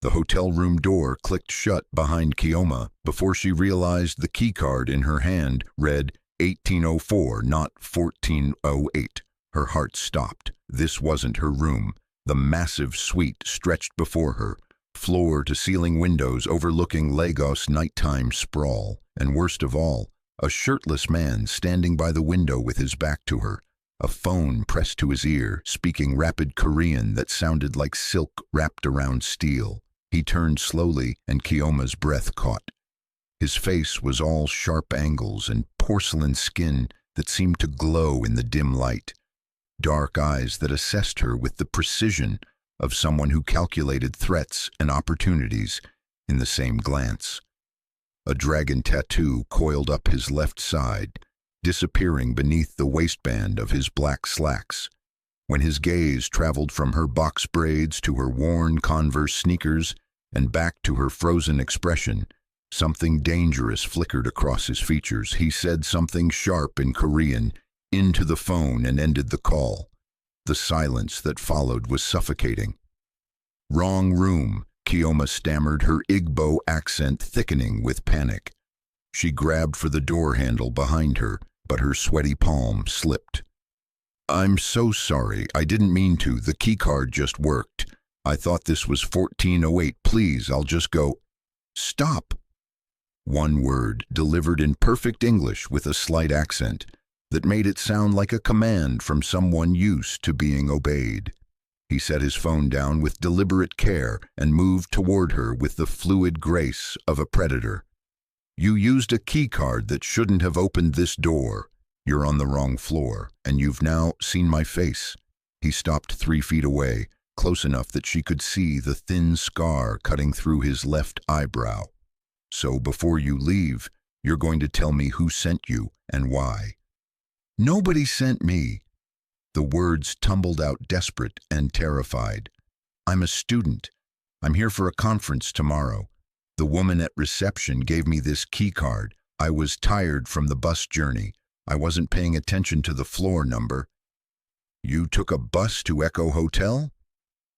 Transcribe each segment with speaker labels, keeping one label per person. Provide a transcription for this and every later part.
Speaker 1: The hotel room door clicked shut behind Chioma before she realized the keycard in her hand read 1804, not 1408. Her heart stopped. This wasn't her room. The massive suite stretched before her, floor-to-ceiling windows overlooking Lagos' nighttime sprawl, and worst of all, a shirtless man standing by the window with his back to her, a phone pressed to his ear, speaking rapid Korean that sounded like silk wrapped around steel. He turned slowly, and Chioma's breath caught. His face was all sharp angles and porcelain skin that seemed to glow in the dim light, dark eyes that assessed her with the precision of someone who calculated threats and opportunities in the same glance. A dragon tattoo coiled up his left side, disappearing beneath the waistband of his black slacks. When his gaze traveled from her box braids to her worn Converse sneakers and back to her frozen expression, something dangerous flickered across his features. He said something sharp in Korean into the phone and ended the call. The silence that followed was suffocating. "Wrong room," Chioma stammered, her Igbo accent thickening with panic. She grabbed for the door handle behind her, but her sweaty palm slipped. "I'm so sorry. I didn't mean to. The keycard just worked. I thought this was 1408. Please, I'll just go." "Stop." One word, delivered in perfect English with a slight accent that made it sound like a command from someone used to being obeyed. He set his phone down with deliberate care and moved toward her with the fluid grace of a predator. "You used a keycard that shouldn't have opened this door. You're on the wrong floor, and you've now seen my face." He stopped 3 feet away, close enough that she could see the thin scar cutting through his left eyebrow. "So before you leave, you're going to tell me who sent you and why." "Nobody sent me." The words tumbled out desperate and terrified. "I'm a student. I'm here for a conference tomorrow. The woman at reception gave me this keycard. I was tired from the bus journey. I wasn't paying attention to the floor number." "You took a bus to Echo Hotel?"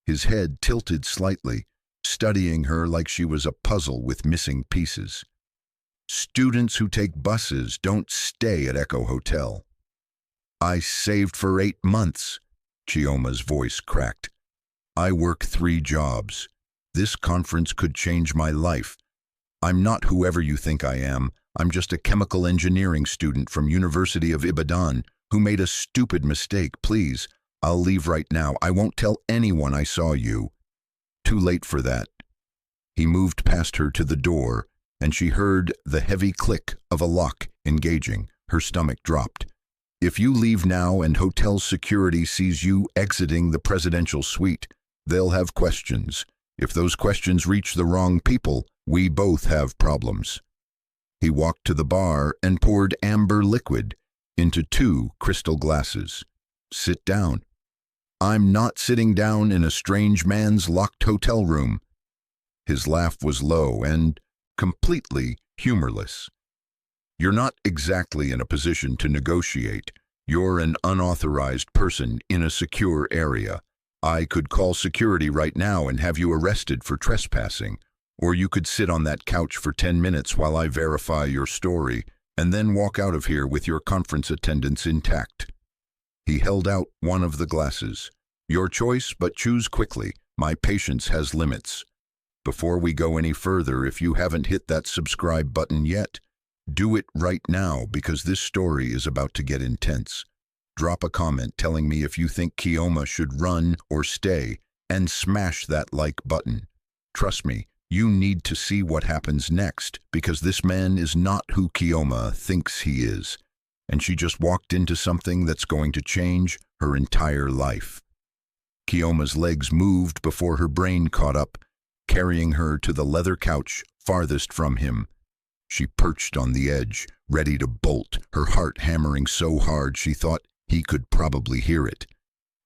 Speaker 1: His head tilted slightly, studying her like she was a puzzle with missing pieces. "Students who take buses don't stay at Echo Hotel." "I saved for 8 months." Chioma's voice cracked. "I work 3 jobs. This conference could change my life. I'm not whoever you think I am. I'm just a chemical engineering student from University of Ibadan who made a stupid mistake. Please, I'll leave right now. I won't tell anyone I saw you." "Too late for that." He moved past her to the door, and she heard the heavy click of a lock engaging. Her stomach dropped. "If you leave now and hotel security sees you exiting the presidential suite, they'll have questions. If those questions reach the wrong people, we both have problems." He walked to the bar and poured amber liquid into 2 crystal glasses. "Sit down." "I'm not sitting down in a strange man's locked hotel room." His laugh was low and completely humorless. "You're not exactly in a position to negotiate. You're an unauthorized person in a secure area. I could call security right now and have you arrested for trespassing, or you could sit on that couch for 10 minutes while I verify your story, and then walk out of here with your conference attendance intact." He held out one of the glasses. "Your choice, but choose quickly. My patience has limits." Before we go any further, if you haven't hit that subscribe button yet, do it right now because this story is about to get intense. Drop a comment telling me if you think Chioma should run or stay, and smash that like button. Trust me, you need to see what happens next because this man is not who Chioma thinks he is. And she just walked into something that's going to change her entire life. Chioma's legs moved before her brain caught up, carrying her to the leather couch farthest from him. She perched on the edge, ready to bolt, her heart hammering so hard she thought he could probably hear it.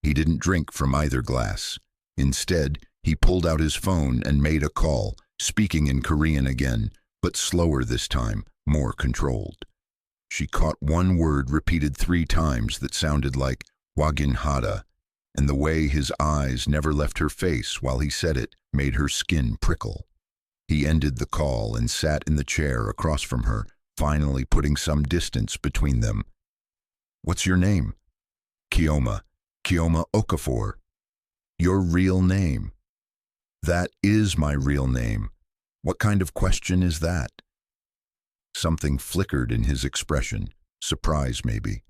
Speaker 1: He didn't drink from either glass. Instead, he pulled out his phone and made a call, speaking in Korean again, but slower this time, more controlled. She caught one word repeated 3 times that sounded like "wagin hada," and the way his eyes never left her face while he said it made her skin prickle. He ended the call and sat in the chair across from her, finally putting some distance between them. "What's your name?" "Chioma. Chioma Okafor." "Your real name?" "That is my real name. What kind of question is that?" Something flickered in his expression, surprise maybe.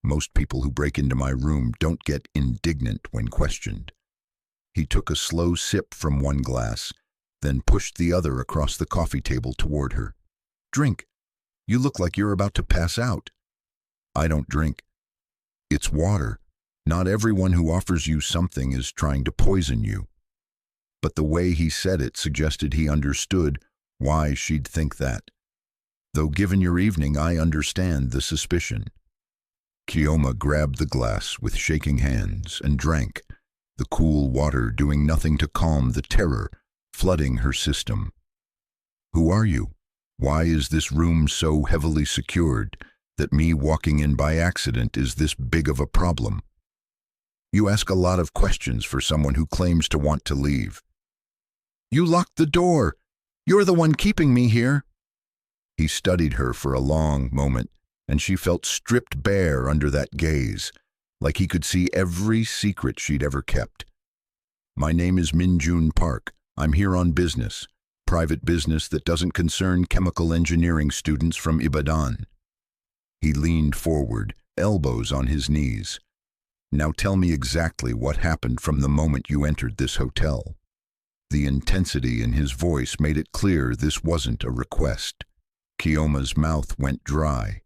Speaker 1: Most people who break into my room don't get indignant when questioned. He took a slow sip from one glass, then pushed the other across the coffee table toward her. "Drink. You look like you're about to pass out." "I don't drink. It's water. Not everyone who offers you something is trying to poison you." But the way he said it suggested he understood why she'd think that. Though given your evening, I understand the suspicion. Chioma grabbed the glass with shaking hands and drank, the cool water doing nothing to calm the terror flooding her system. "Who are you? Why is this room so heavily secured that me walking in by accident is this big of a problem?" "You ask a lot of questions for someone who claims to want to leave." "You locked the door. You're the one keeping me here." He studied her for a long moment, and she felt stripped bare under that gaze, like he could see every secret she'd ever kept. "My name is Min Jun Park. I'm here on business. Private business that doesn't concern chemical engineering students from Ibadan." He leaned forward, elbows on his knees. "Now tell me exactly what happened from the moment you entered this hotel." The intensity in his voice made it clear this wasn't a request. Chioma's mouth went dry.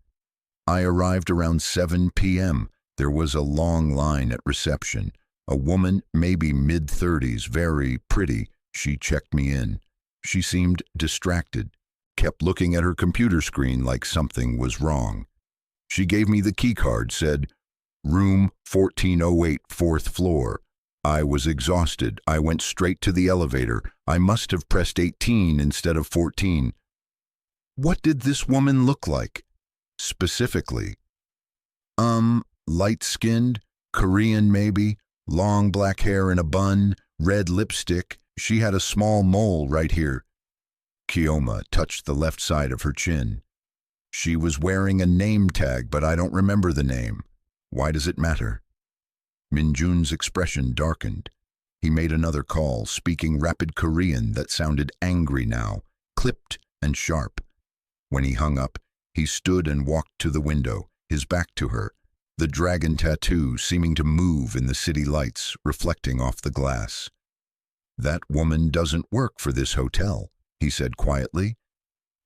Speaker 1: "I arrived around 7 p.m. There was a long line at reception. A woman, maybe mid-30s, very pretty. She checked me in. She seemed distracted, kept looking at her computer screen like something was wrong. She gave me the keycard, said, 'Room 1408, 4th floor.' I was exhausted. I went straight to the elevator. I must have pressed 18 instead of 14. What did this woman look like? Specifically?" Light-skinned, Korean maybe, long black hair in a bun, red lipstick. She had a small mole right here." Chioma touched the left side of her chin. "She was wearing a name tag, but I don't remember the name. Why does it matter?" Min Jun's expression darkened. He made another call, speaking rapid Korean that sounded angry now, clipped and sharp. When he hung up, he stood and walked to the window, his back to her, the dragon tattoo seeming to move in the city lights, reflecting off the glass. "That woman doesn't work for this hotel," he said quietly.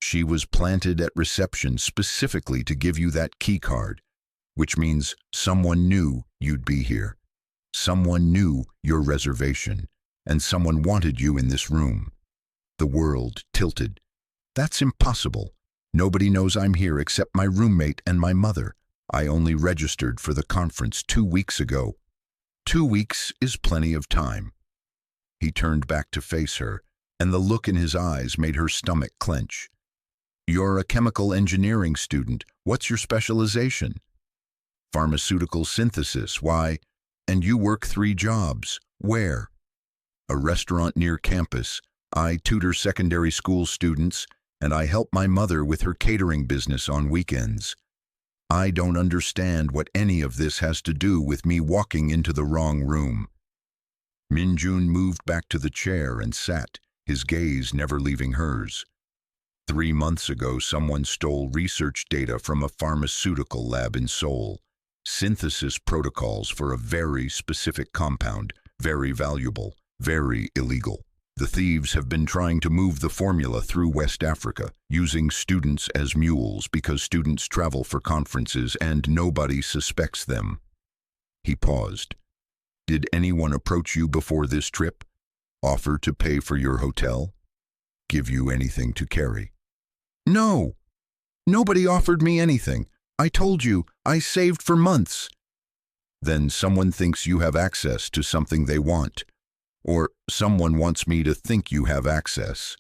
Speaker 1: "She was planted at reception specifically to give you that key card, which means someone knew you'd be here. Someone knew your reservation, and someone wanted you in this room." The world tilted. "That's impossible. Nobody knows I'm here except my roommate and my mother. I only registered for the conference 2 weeks ago." 2 weeks is plenty of time." He turned back to face her, and the look in his eyes made her stomach clench. "You're a chemical engineering student. What's your specialization?" "Pharmaceutical synthesis. Why? And you work 3 jobs. Where?" "A restaurant near campus. I tutor secondary school students, and I help my mother with her catering business on weekends." "I don't understand what any of this has to do with me walking into the wrong room." Min Jun moved back to the chair and sat, his gaze never leaving hers. 3 months ago, someone stole research data from a pharmaceutical lab in Seoul. Synthesis protocols for a very specific compound, very valuable, very illegal. The thieves have been trying to move the formula through West Africa, using students as mules because students travel for conferences and nobody suspects them. He paused. "Did anyone approach you before this trip? Offer to pay for your hotel? Give you anything to carry?" "No. Nobody offered me anything. I told you, I saved for months." "Then someone thinks you have access to something they want. Or someone wants me to think you have access."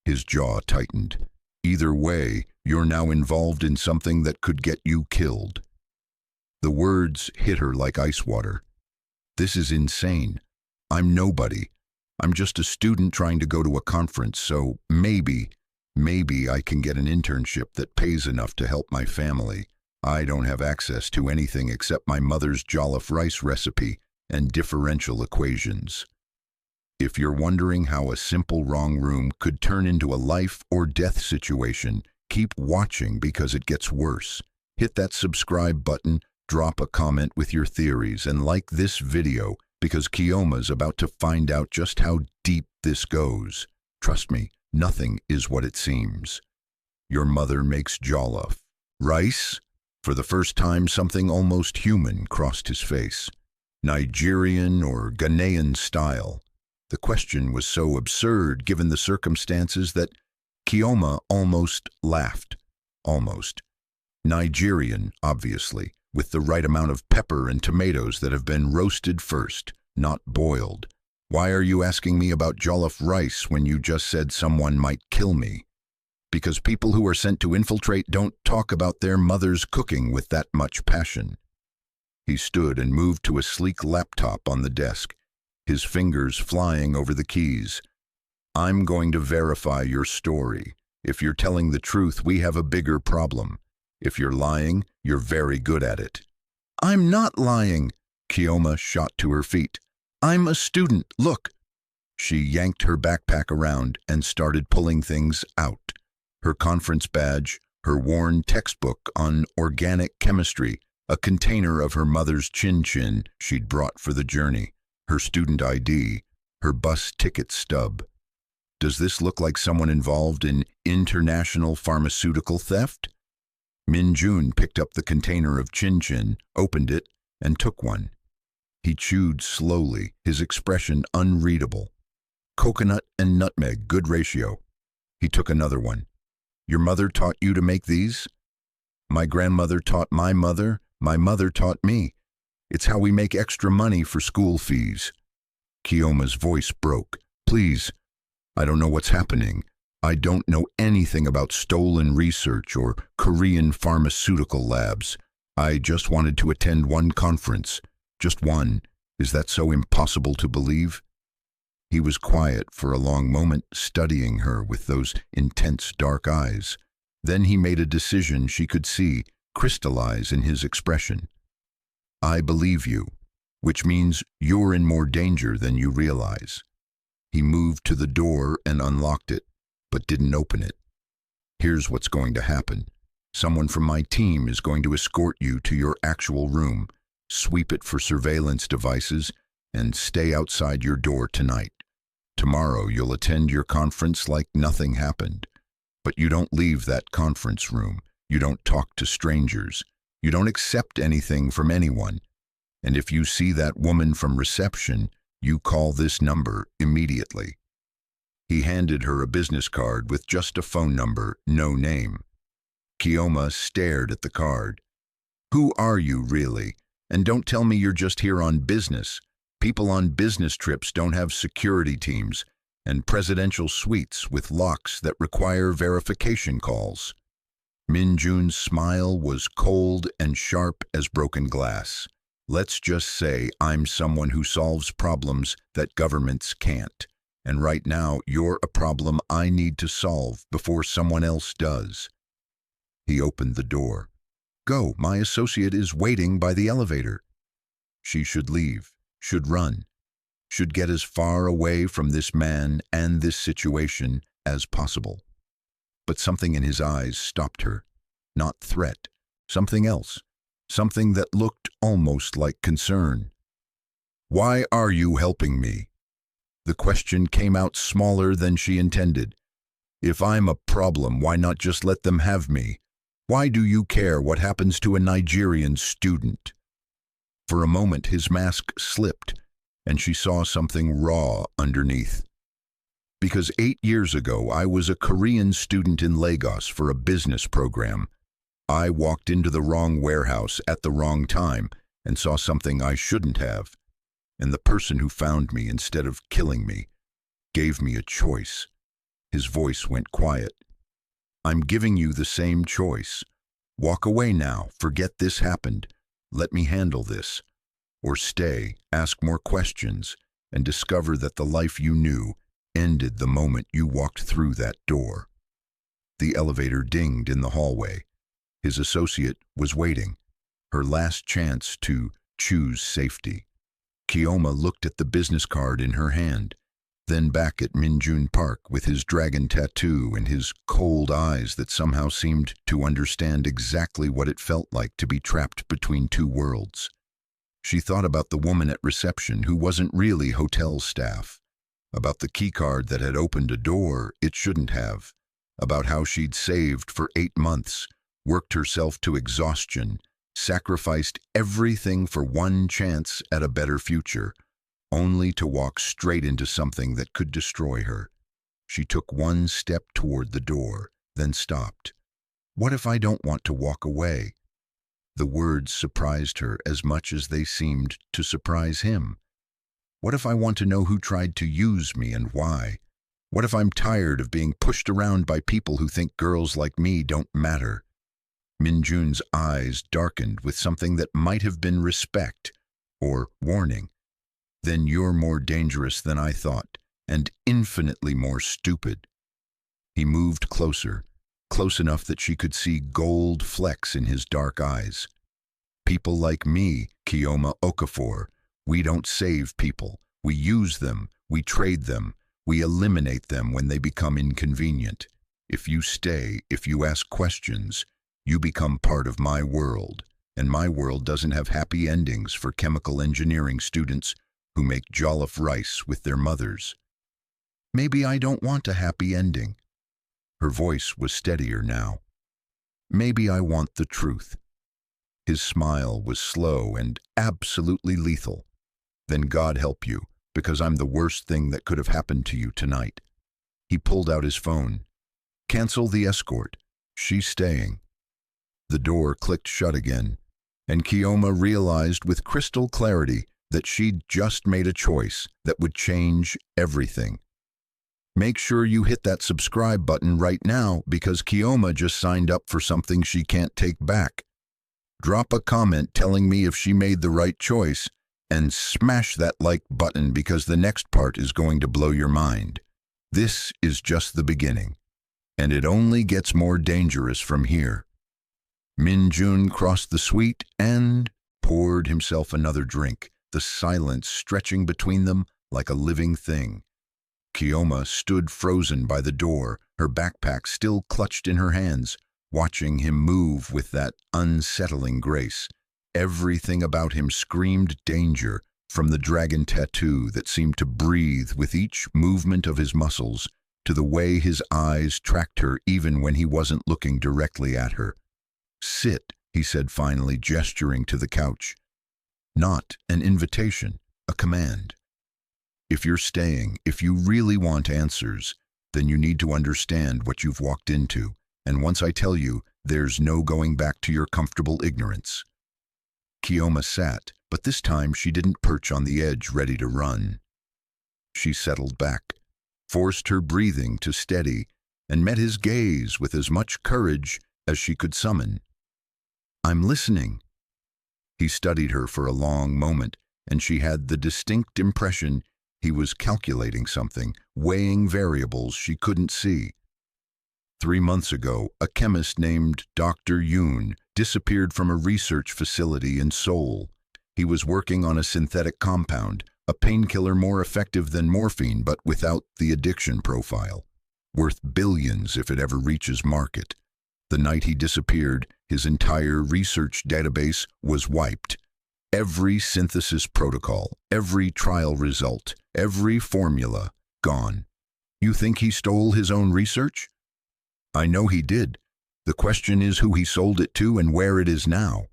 Speaker 1: His jaw tightened. "Either way, you're now involved in something that could get you killed." The words hit her like ice water. This is insane. I'm nobody. I'm just a student trying to go to a conference, so maybe I can get an internship that pays enough to help my family. I don't have access to anything except my mother's jollof rice recipe and differential equations. If you're wondering how a simple wrong room could turn into a life or death situation, keep watching because it gets worse. Hit that subscribe button, drop a comment with your theories, and like this video because Chioma's about to find out just how deep this goes. Trust me, nothing is what it seems. Your mother makes jollof rice? For the first time, something almost human crossed his face. Nigerian or Ghanaian style. The question was so absurd given the circumstances that Chioma almost laughed. Almost. Nigerian, obviously, with the right amount of pepper and tomatoes that have been roasted first, not boiled. Why are you asking me about jollof rice when you just said someone might kill me? Because people who are sent to infiltrate don't talk about their mother's cooking with that much passion. He stood and moved to a sleek laptop on the desk, his fingers flying over the keys. I'm going to verify your story. If you're telling the truth, we have a bigger problem. If you're lying, you're very good at it. I'm not lying. Chioma shot to her feet. I'm a student, look. She yanked her backpack around and started pulling things out. Her conference badge, her worn textbook on organic chemistry, a container of her mother's chin-chin she'd brought for the journey, her student ID, her bus ticket stub. Does this look like someone involved in international pharmaceutical theft? Min Jun picked up the container of chin-chin, opened it, and took one. He chewed slowly, his expression unreadable. Coconut and nutmeg, good ratio. He took another one. Your mother taught you to make these? My grandmother taught my mother taught me. It's how we make extra money for school fees. Chioma's voice broke. Please, I don't know what's happening. I don't know anything about stolen research or Korean pharmaceutical labs. I just wanted to attend one conference. Just one. Is that so impossible to believe? He was quiet for a long moment, studying her with those intense dark eyes. Then he made a decision she could see crystallize in his expression. I believe you, which means you're in more danger than you realize. He moved to the door and unlocked it, but didn't open it. Here's what's going to happen. Someone from my team is going to escort you to your actual room, sweep it for surveillance devices, and stay outside your door tonight. Tomorrow you'll attend your conference like nothing happened. But you don't leave that conference room. You don't talk to strangers. You don't accept anything from anyone. And if you see that woman from reception, you call this number immediately. He handed her a business card with just a phone number, no name. Chioma stared at the card. Who are you, really? And don't tell me you're just here on business. People on business trips don't have security teams and presidential suites with locks that require verification calls. Min Jun's smile was cold and sharp as broken glass. Let's just say I'm someone who solves problems that governments can't. And right now, you're a problem I need to solve before someone else does. He opened the door. Go, my associate is waiting by the elevator. She should leave, should run, should get as far away from this man and this situation as possible. But something in his eyes stopped her. Not threat, something else, something that looked almost like concern. Why are you helping me? The question came out smaller than she intended. If I'm a problem, why not just let them have me? Why do you care what happens to a Nigerian student? For a moment his mask slipped, and she saw something raw underneath. Because 8 years ago I was a Korean student in Lagos for a business program. I walked into the wrong warehouse at the wrong time and saw something I shouldn't have. And the person who found me instead of killing me gave me a choice. His voice went quiet. I'm giving you the same choice. Walk away now. Forget this happened. Let me handle this. or stay, ask more questions, and discover that the life you knew ended the moment you walked through that door. The elevator dinged in the hallway. His associate was waiting, her last chance to choose safety. Chioma looked at the business card in her hand, then back at Min Jun Park with his dragon tattoo and his cold eyes that somehow seemed to understand exactly what it felt like to be trapped between two worlds. She thought about the woman at reception who wasn't really hotel staff, about the keycard that had opened a door it shouldn't have, about how she'd saved for 8 months, worked herself to exhaustion, sacrificed everything for one chance at a better future, only to walk straight into something that could destroy her. She took one step toward the door, then stopped. What if I don't want to walk away? The words surprised her as much as they seemed to surprise him. What if I want to know who tried to use me and why? What if I'm tired of being pushed around by people who think girls like me don't matter? Min Jun's eyes darkened with something that might have been respect or warning. Then you're more dangerous than I thought, and infinitely more stupid. He moved closer, close enough that she could see gold flecks in his dark eyes. People like me, Chioma Okafor, we don't save people. We use them, we trade them, we eliminate them when they become inconvenient. If you stay, if you ask questions, you become part of my world, and my world doesn't have happy endings for chemical engineering students who make jollof rice with their mothers. Maybe I don't want a happy ending. Her voice was steadier now. Maybe I want the truth. His smile was slow and absolutely lethal. Then God help you, because I'm the worst thing that could have happened to you tonight. He pulled out his phone. Cancel the escort. She's staying. The door clicked shut again, and Chioma realized with crystal clarity that she'd just made a choice that would change everything. Make sure you hit that subscribe button right now because Chioma just signed up for something she can't take back. Drop a comment telling me if she made the right choice, and smash that like button because the next part is going to blow your mind. This is just the beginning, and it only gets more dangerous from here. Min Jun crossed the suite and poured himself another drink, the silence stretching between them like a living thing. Chioma stood frozen by the door, her backpack still clutched in her hands, watching him move with that unsettling grace. Everything about him screamed danger, from the dragon tattoo that seemed to breathe with each movement of his muscles, to the way his eyes tracked her even when he wasn't looking directly at her. Sit, he said finally, gesturing to the couch. Not an invitation, a command. If you're staying, if you really want answers, then you need to understand what you've walked into, and once I tell you, there's no going back to your comfortable ignorance. Chioma sat, but this time she didn't perch on the edge ready to run. She settled back, forced her breathing to steady, and met his gaze with as much courage as she could summon. I'm listening. He studied her for a long moment, and she had the distinct impression he was calculating something, weighing variables she couldn't see. 3 months ago, a chemist named Dr. Yoon disappeared from a research facility in Seoul. He was working on a synthetic compound, a painkiller more effective than morphine but without the addiction profile, worth billions if it ever reaches market. The night he disappeared, his entire research database was wiped. Every synthesis protocol, every trial result, every formula, gone. You think he stole his own research? I know he did. The question is who he sold it to and where it is now.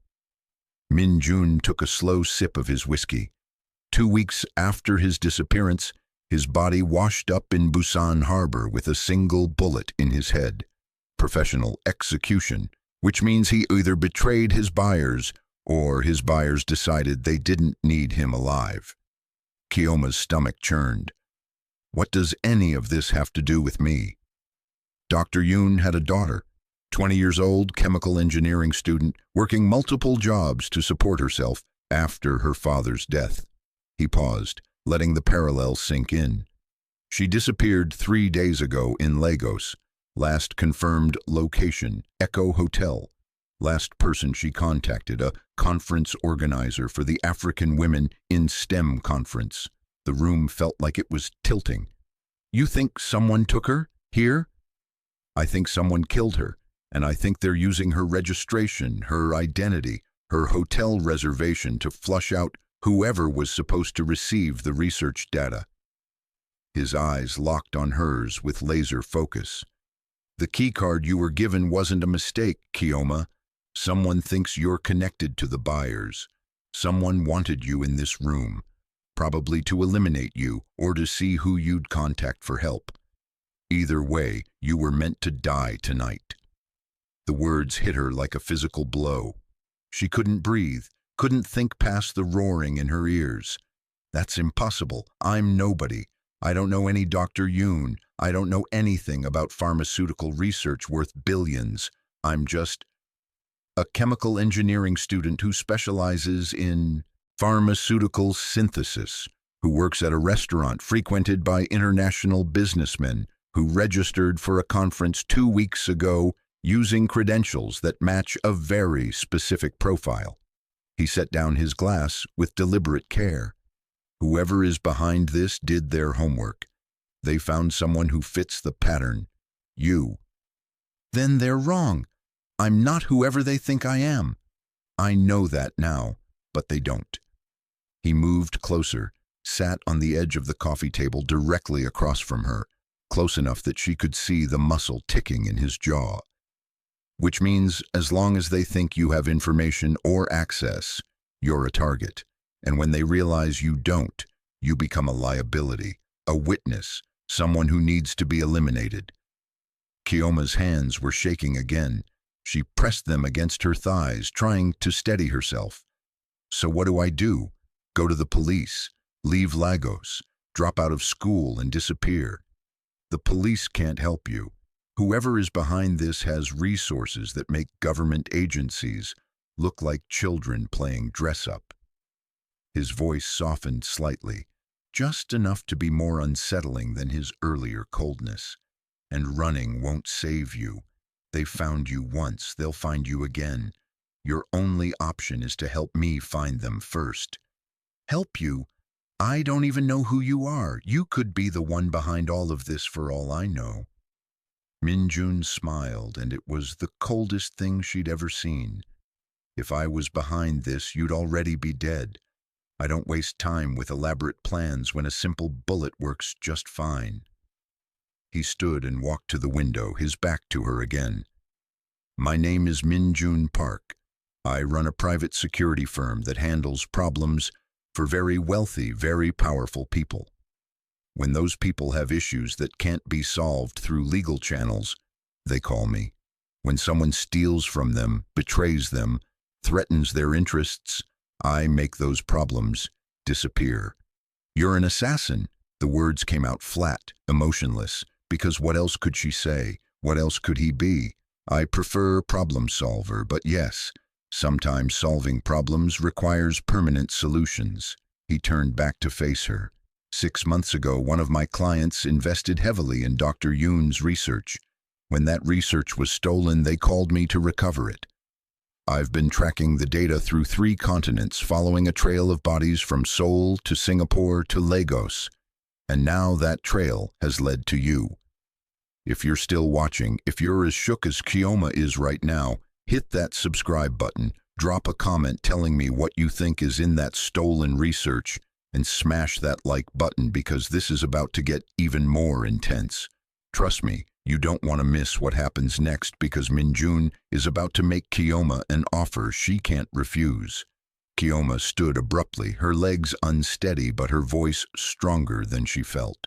Speaker 1: Min Jun took a slow sip of his whiskey. 2 weeks after his disappearance, his body washed up in Busan Harbor with a single bullet in his head. Professional execution, which means he either betrayed his buyers or his buyers decided they didn't need him alive. Chioma's stomach churned. What does any of this have to do with me? Dr. Yoon had a daughter, 20 years old, chemical engineering student, working multiple jobs to support herself, After her father's death. He paused, letting the parallel sink in. She disappeared 3 days ago in Lagos. Last confirmed location, Echo Hotel. Last person she contacted, a conference organizer for the African Women in STEM conference. The room felt like it was tilting. You think someone took her? Here? I think someone killed her, and I think they're using her registration, her identity, her hotel reservation to flush out whoever was supposed to receive the research data. His eyes locked on hers with laser focus. The keycard you were given wasn't a mistake, Chioma. Someone thinks you're connected to the buyers. Someone wanted you in this room, probably to eliminate you or to see who you'd contact for help. Either way, you were meant to die tonight. The words hit her like a physical blow. She couldn't breathe, couldn't think past the roaring in her ears. That's impossible. I'm nobody. I don't know any Dr. Yoon. I don't know anything about pharmaceutical research worth billions. I'm just a chemical engineering student who specializes in pharmaceutical synthesis, who works at a restaurant frequented by international businessmen, who registered for a conference 2 weeks ago using credentials that match a very specific profile. He set down his glass with deliberate care. Whoever is behind this did their homework. They found someone who fits the pattern. You. Then they're wrong. I'm not whoever they think I am. I know that now, but they don't. He moved closer, sat on the edge of the coffee table directly across from her, close enough that she could see the muscle ticking in his jaw. Which means as long as they think you have information or access, you're a target. And when they realize you don't, you become a liability, a witness, someone who needs to be eliminated. Chioma's hands were shaking again. She pressed them against her thighs, trying to steady herself. So what do I do? Go to the police, leave Lagos, drop out of school and disappear? The police can't help you. Whoever is behind this has resources that make government agencies look like children playing dress-up. His voice softened slightly, just enough to be more unsettling than his earlier coldness. And running won't save you. They found you once, they'll find you again. Your only option is to help me find them first. Help you? I don't even know who you are. You could be the one behind all of this for all I know. Min Jun smiled, and it was the coldest thing she'd ever seen. If I was behind this, you'd already be dead. I don't waste time with elaborate plans when a simple bullet works just fine. He stood and walked to the window, his back to her again. My name is Min Jun Park. I run a private security firm that handles problems for very wealthy, very powerful people. When those people have issues that can't be solved through legal channels, they call me. When someone steals from them, betrays them, threatens their interests, I make those problems disappear. You're an assassin. The words came out flat, emotionless, because what else could she say? What else could he be? I prefer problem solver, but yes, sometimes solving problems requires permanent solutions. He turned back to face her. 6 months ago, one of my clients invested heavily in Dr. Yoon's research. When that research was stolen, they called me to recover it. I've been tracking the data through 3 continents, following a trail of bodies from Seoul to Singapore to Lagos. And now that trail has led to you. If you're still watching, if you're as shook as Chioma is right now, hit that subscribe button, drop a comment telling me what you think is in that stolen research, and smash that like button because this is about to get even more intense. Trust me, you don't want to miss what happens next because Min Jun is about to make Chioma an offer she can't refuse. Chioma stood abruptly, her legs unsteady but her voice stronger than she felt.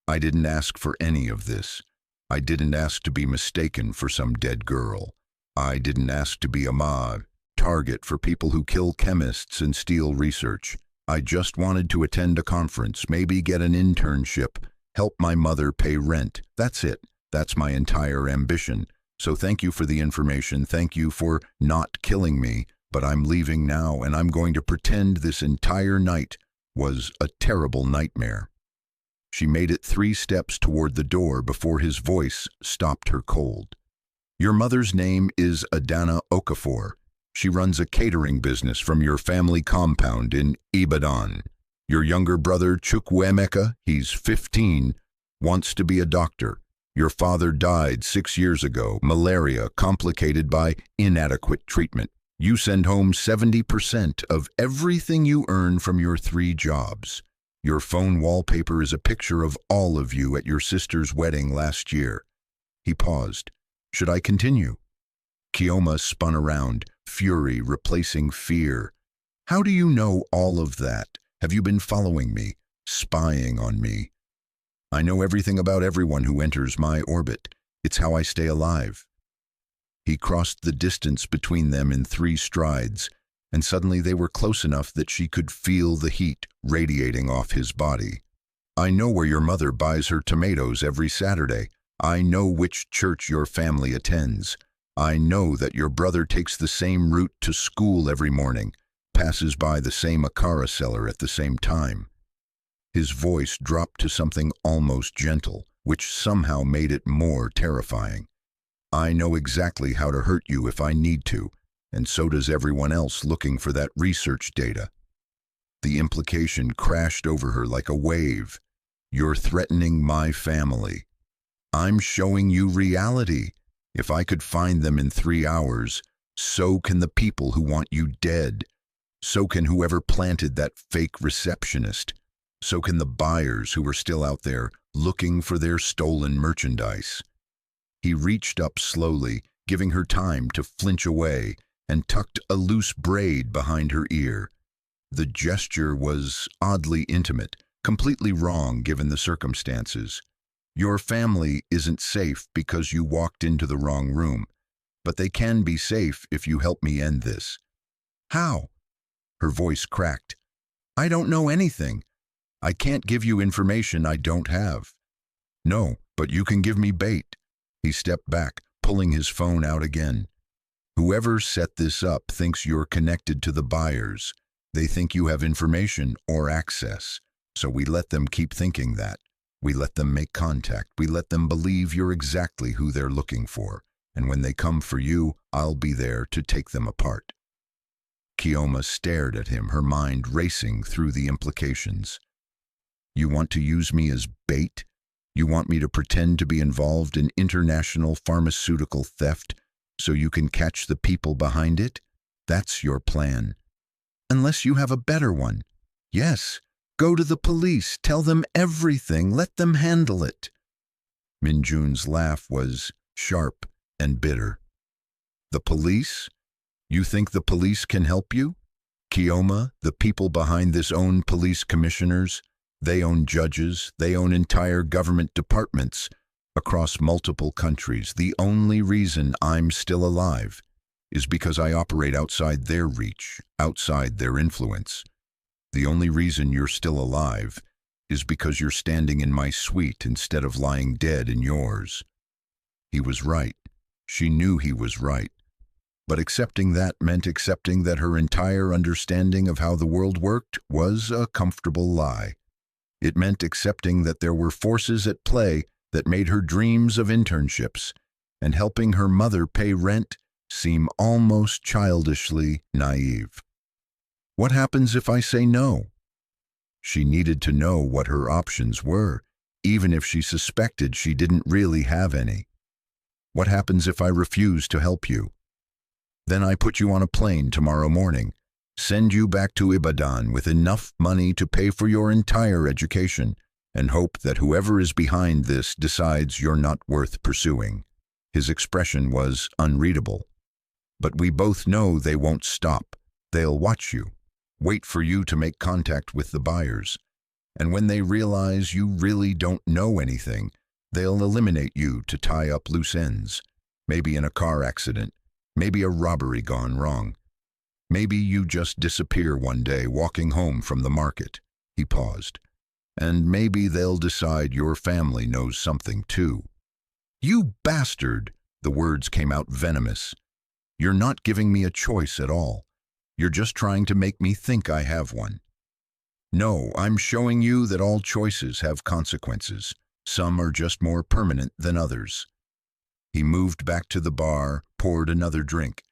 Speaker 1: I didn't ask for any of this. I didn't ask to be mistaken for some dead girl. I didn't ask to be a target for people who kill chemists and steal research. I just wanted to attend a conference, maybe get an internship, help my mother pay rent. That's it. That's my entire ambition. So thank you for the information. Thank you for not killing me. But I'm leaving now, and I'm going to pretend this entire night was a terrible nightmare. She made it 3 steps toward the door before his voice stopped her cold. Your mother's name is Chioma Okafor. She runs a catering business from your family compound in Ibadan. Your younger brother, Chukwuemeka, he's 15, wants to be a doctor. Your father died 6 years ago, malaria complicated by inadequate treatment. You send home 70% of everything you earn from your 3 jobs. Your phone wallpaper is a picture of all of you at your sister's wedding last year. He paused. Should I continue? Chioma spun around, fury replacing fear. How do you know all of that? Have you been following me, spying on me? I know everything about everyone who enters my orbit. It's how I stay alive. He crossed the distance between them in 3 strides, and suddenly they were close enough that she could feel the heat radiating off his body. I know where your mother buys her tomatoes every Saturday. I know which church your family attends. I know that your brother takes the same route to school every morning, passes by the same Akara seller at the same time. His voice dropped to something almost gentle, which somehow made it more terrifying. I know exactly how to hurt you if I need to, and so does everyone else looking for that research data. The implication crashed over her like a wave. You're threatening my family. I'm showing you reality. If I could find them in 3 hours, so can the people who want you dead. So can whoever planted that fake receptionist. So can the buyers who are still out there looking for their stolen merchandise. He reached up slowly, giving her time to flinch away, and tucked a loose braid behind her ear. The gesture was oddly intimate, completely wrong given the circumstances. Your family isn't safe because you walked into the wrong room, but they can be safe if you help me end this. How? Her voice cracked. I don't know anything. I can't give you information I don't have. No, but you can give me bait. He stepped back, pulling his phone out again. Whoever set this up thinks you're connected to the buyers. They think you have information or access, so we let them keep thinking that. We let them make contact. We let them believe you're exactly who they're looking for, and when they come for you, I'll be there to take them apart. Chioma stared at him, her mind racing through the implications. You want to use me as bait? You want me to pretend to be involved in international pharmaceutical theft so you can catch the people behind it? That's your plan. Unless you have a better one. Yes, go to the police, tell them everything, let them handle it. Min Jun's laugh was sharp and bitter. The police? You think the police can help you? Chioma, the people behind this own police commissioners. They own judges, they own entire government departments across multiple countries. The only reason I'm still alive is because I operate outside their reach, outside their influence. The only reason you're still alive is because you're standing in my suite instead of lying dead in yours. He was right. She knew he was right. But accepting that meant accepting that her entire understanding of how the world worked was a comfortable lie. It meant accepting that there were forces at play that made her dreams of internships and helping her mother pay rent seem almost childishly naive. What happens if I say no? She needed to know what her options were, even if she suspected she didn't really have any. What happens if I refuse to help you? Then I put you on a plane tomorrow morning, send you back to Ibadan with enough money to pay for your entire education, and hope that whoever is behind this decides you're not worth pursuing. His expression was unreadable. But we both know they won't stop. They'll watch you, wait for you to make contact with the buyers. And when they realize you really don't know anything, they'll eliminate you to tie up loose ends. Maybe in a car accident, maybe a robbery gone wrong. Maybe you just disappear one day walking home from the market. He paused. And maybe they'll decide your family knows something too. You bastard! The words came out venomous. You're not giving me a choice at all. You're just trying to make me think I have one. No, I'm showing you that all choices have consequences. Some are just more permanent than others. He moved back to the bar, poured another drink.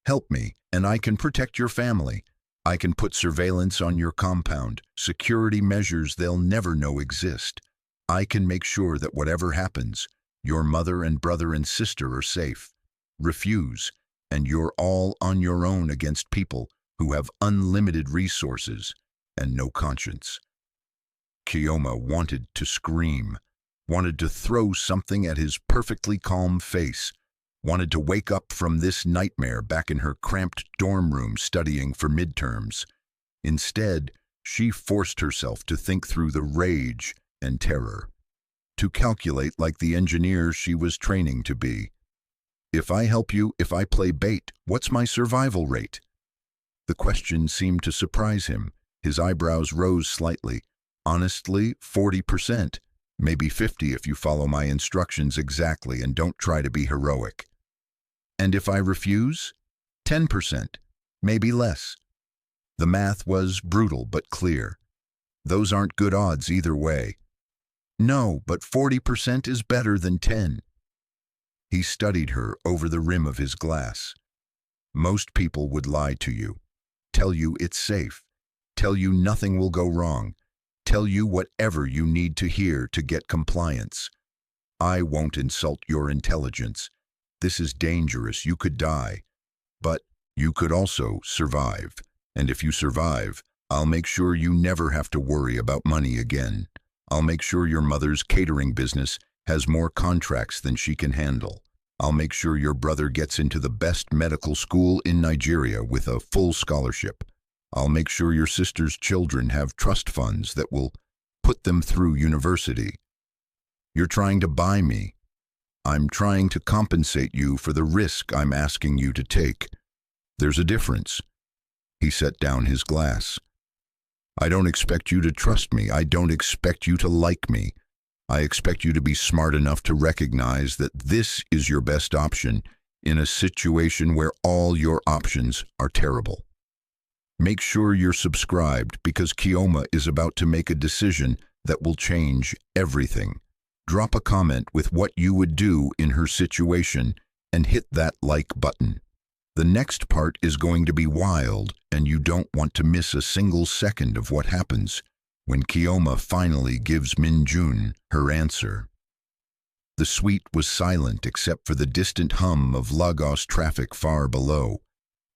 Speaker 1: Help me, and I can protect your family. I can put surveillance on your compound, security measures they'll never know exist. I can make sure that whatever happens, your mother and brother and sister are safe. Refuse, and you're all on your own against people who have unlimited resources and no conscience. Chioma wanted to scream, wanted to throw something at his perfectly calm face, wanted to wake up from this nightmare back in her cramped dorm room studying for midterms. Instead, she forced herself to think through the rage and terror, to calculate like the engineer she was training to be. If I help you, if I play bait, what's my survival rate? The question seemed to surprise him. His eyebrows rose slightly. Honestly, 40%. Maybe 50 if you follow my instructions exactly and don't try to be heroic. And if I refuse? 10%. Maybe less. The math was brutal but clear. Those aren't good odds either way. No, but 40% is better than 10. He studied her over the rim of his glass. Most people would lie to you, tell you it's safe, tell you nothing will go wrong, tell you whatever you need to hear to get compliance. I won't insult your intelligence. This is dangerous. You could die. But you could also survive. And if you survive, I'll make sure you never have to worry about money again. I'll make sure your mother's catering business has more contracts than she can handle. I'll make sure your brother gets into the best medical school in Nigeria with a full scholarship. I'll make sure your sister's children have trust funds that will put them through university. You're trying to buy me. I'm trying to compensate you for the risk I'm asking you to take. There's a difference. He set down his glass. I don't expect you to trust me. I don't expect you to like me. I expect you to be smart enough to recognize that this is your best option in a situation where all your options are terrible. Make sure you're subscribed because Chioma is about to make a decision that will change everything. Drop a comment with what you would do in her situation and hit that like button. The next part is going to be wild, and you don't want to miss a single second of what happens when Chioma finally gives Min Jun her answer. The suite was silent except for the distant hum of Lagos traffic far below.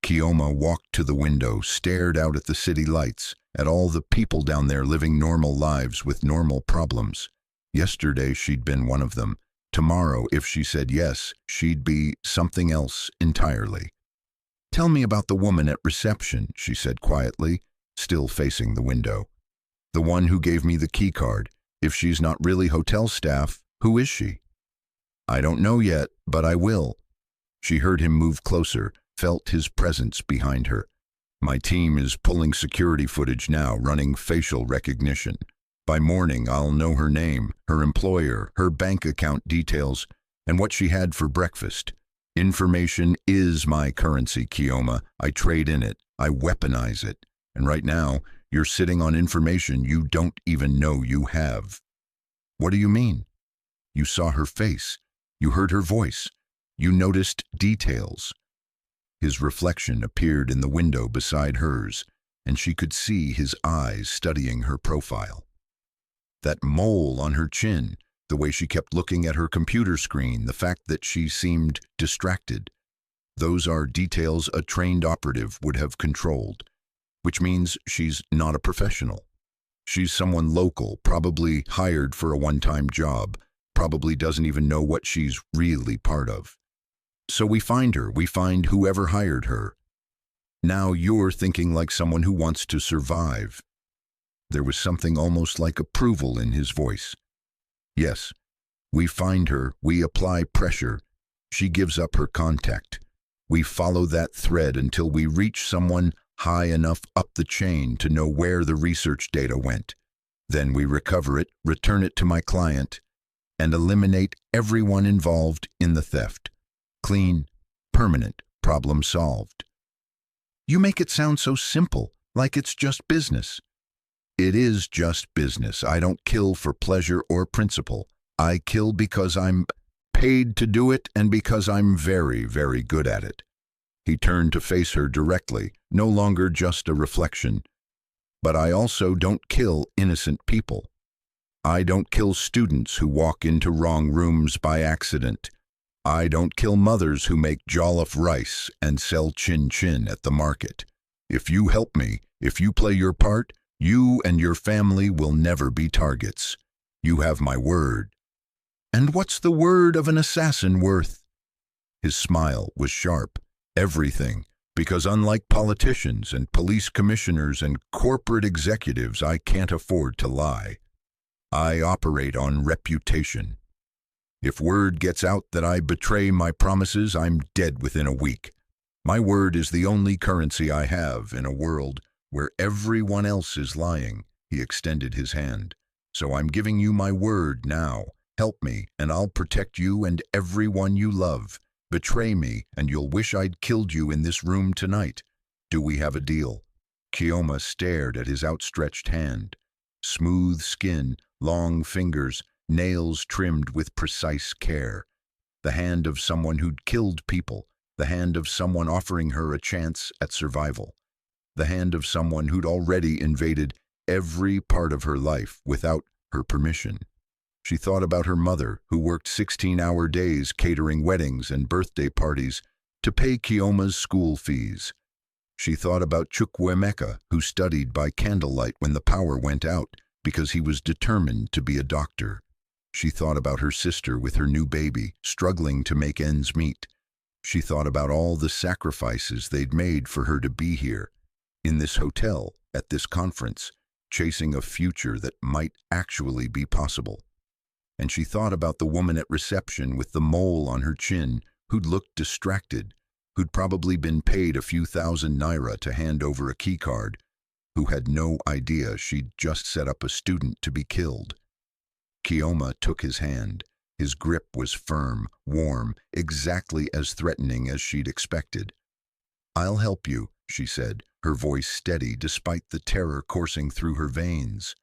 Speaker 1: Chioma walked to the window, stared out at the city lights, at all the people down there living normal lives with normal problems. Yesterday she'd been one of them. Tomorrow, if she said yes, she'd be something else entirely. Tell me about the woman at reception, she said quietly, still facing the window. The one who gave me the keycard. If she's not really hotel staff, who is she? I don't know yet, but I will. She heard him move closer, felt his presence behind her. My team is pulling security footage now, running facial recognition. By morning, I'll know her name, her employer, her bank account details, and what she had for breakfast. Information is my currency, Chioma. I trade in it. I weaponize it. And right now, you're sitting on information you don't even know you have. What do you mean? You saw her face. You heard her voice. You noticed details. His reflection appeared in the window beside hers, and she could see his eyes studying her profile. That mole on her chin, the way she kept looking at her computer screen, the fact that she seemed distracted. Those are details a trained operative would have controlled, which means she's not a professional. She's someone local, probably hired for a one-time job, probably doesn't even know what she's really part of. So we find her, we find whoever hired her. Now you're thinking like someone who wants to survive. There was something almost like approval in his voice. Yes, we find her, we apply pressure. She gives up her contact. We follow that thread until we reach someone high enough up the chain to know where the research data went. Then we recover it, return it to my client, and eliminate everyone involved in the theft. Clean, permanent, problem solved. You make it sound so simple, like it's just business. It is just business. I don't kill for pleasure or principle. I kill because I'm paid to do it and because I'm very, very good at it. He turned to face her directly, no longer just a reflection. But I also don't kill innocent people. I don't kill students who walk into wrong rooms by accident. I don't kill mothers who make jollof rice and sell chin-chin at the market. If you help me, if you play your part, you and your family will never be targets. You have my word. And what's the word of an assassin worth? His smile was sharp. Everything. Because unlike politicians and police commissioners and corporate executives, I can't afford to lie. I operate on reputation. If word gets out that I betray my promises, I'm dead within a week. My word is the only currency I have in a world where everyone else is lying. He extended his hand. So I'm giving you my word now. Help me, and I'll protect you and everyone you love. Betray me, and you'll wish I'd killed you in this room tonight. Do we have a deal? Chioma stared at his outstretched hand. Smooth skin, long fingers, nails trimmed with precise care. The hand of someone who'd killed people. The hand of someone offering her a chance at survival. The hand of someone who'd already invaded every part of her life without her permission. She thought about her mother, who worked 16-hour days catering weddings and birthday parties to pay Chioma's school fees. She thought about Chukwuemeka, who studied by candlelight when the power went out because he was determined to be a doctor. She thought about her sister with her new baby, struggling to make ends meet. She thought about all the sacrifices they'd made for her to be here, in this hotel, at this conference, chasing a future that might actually be possible. And she thought about the woman at reception with the mole on her chin, who'd looked distracted, who'd probably been paid a few thousand naira to hand over a keycard, who had no idea she'd just set up a student to be killed. Chioma took his hand. His grip was firm, warm, exactly as threatening as she'd expected. "I'll help you," she said, her voice steady despite the terror coursing through her veins.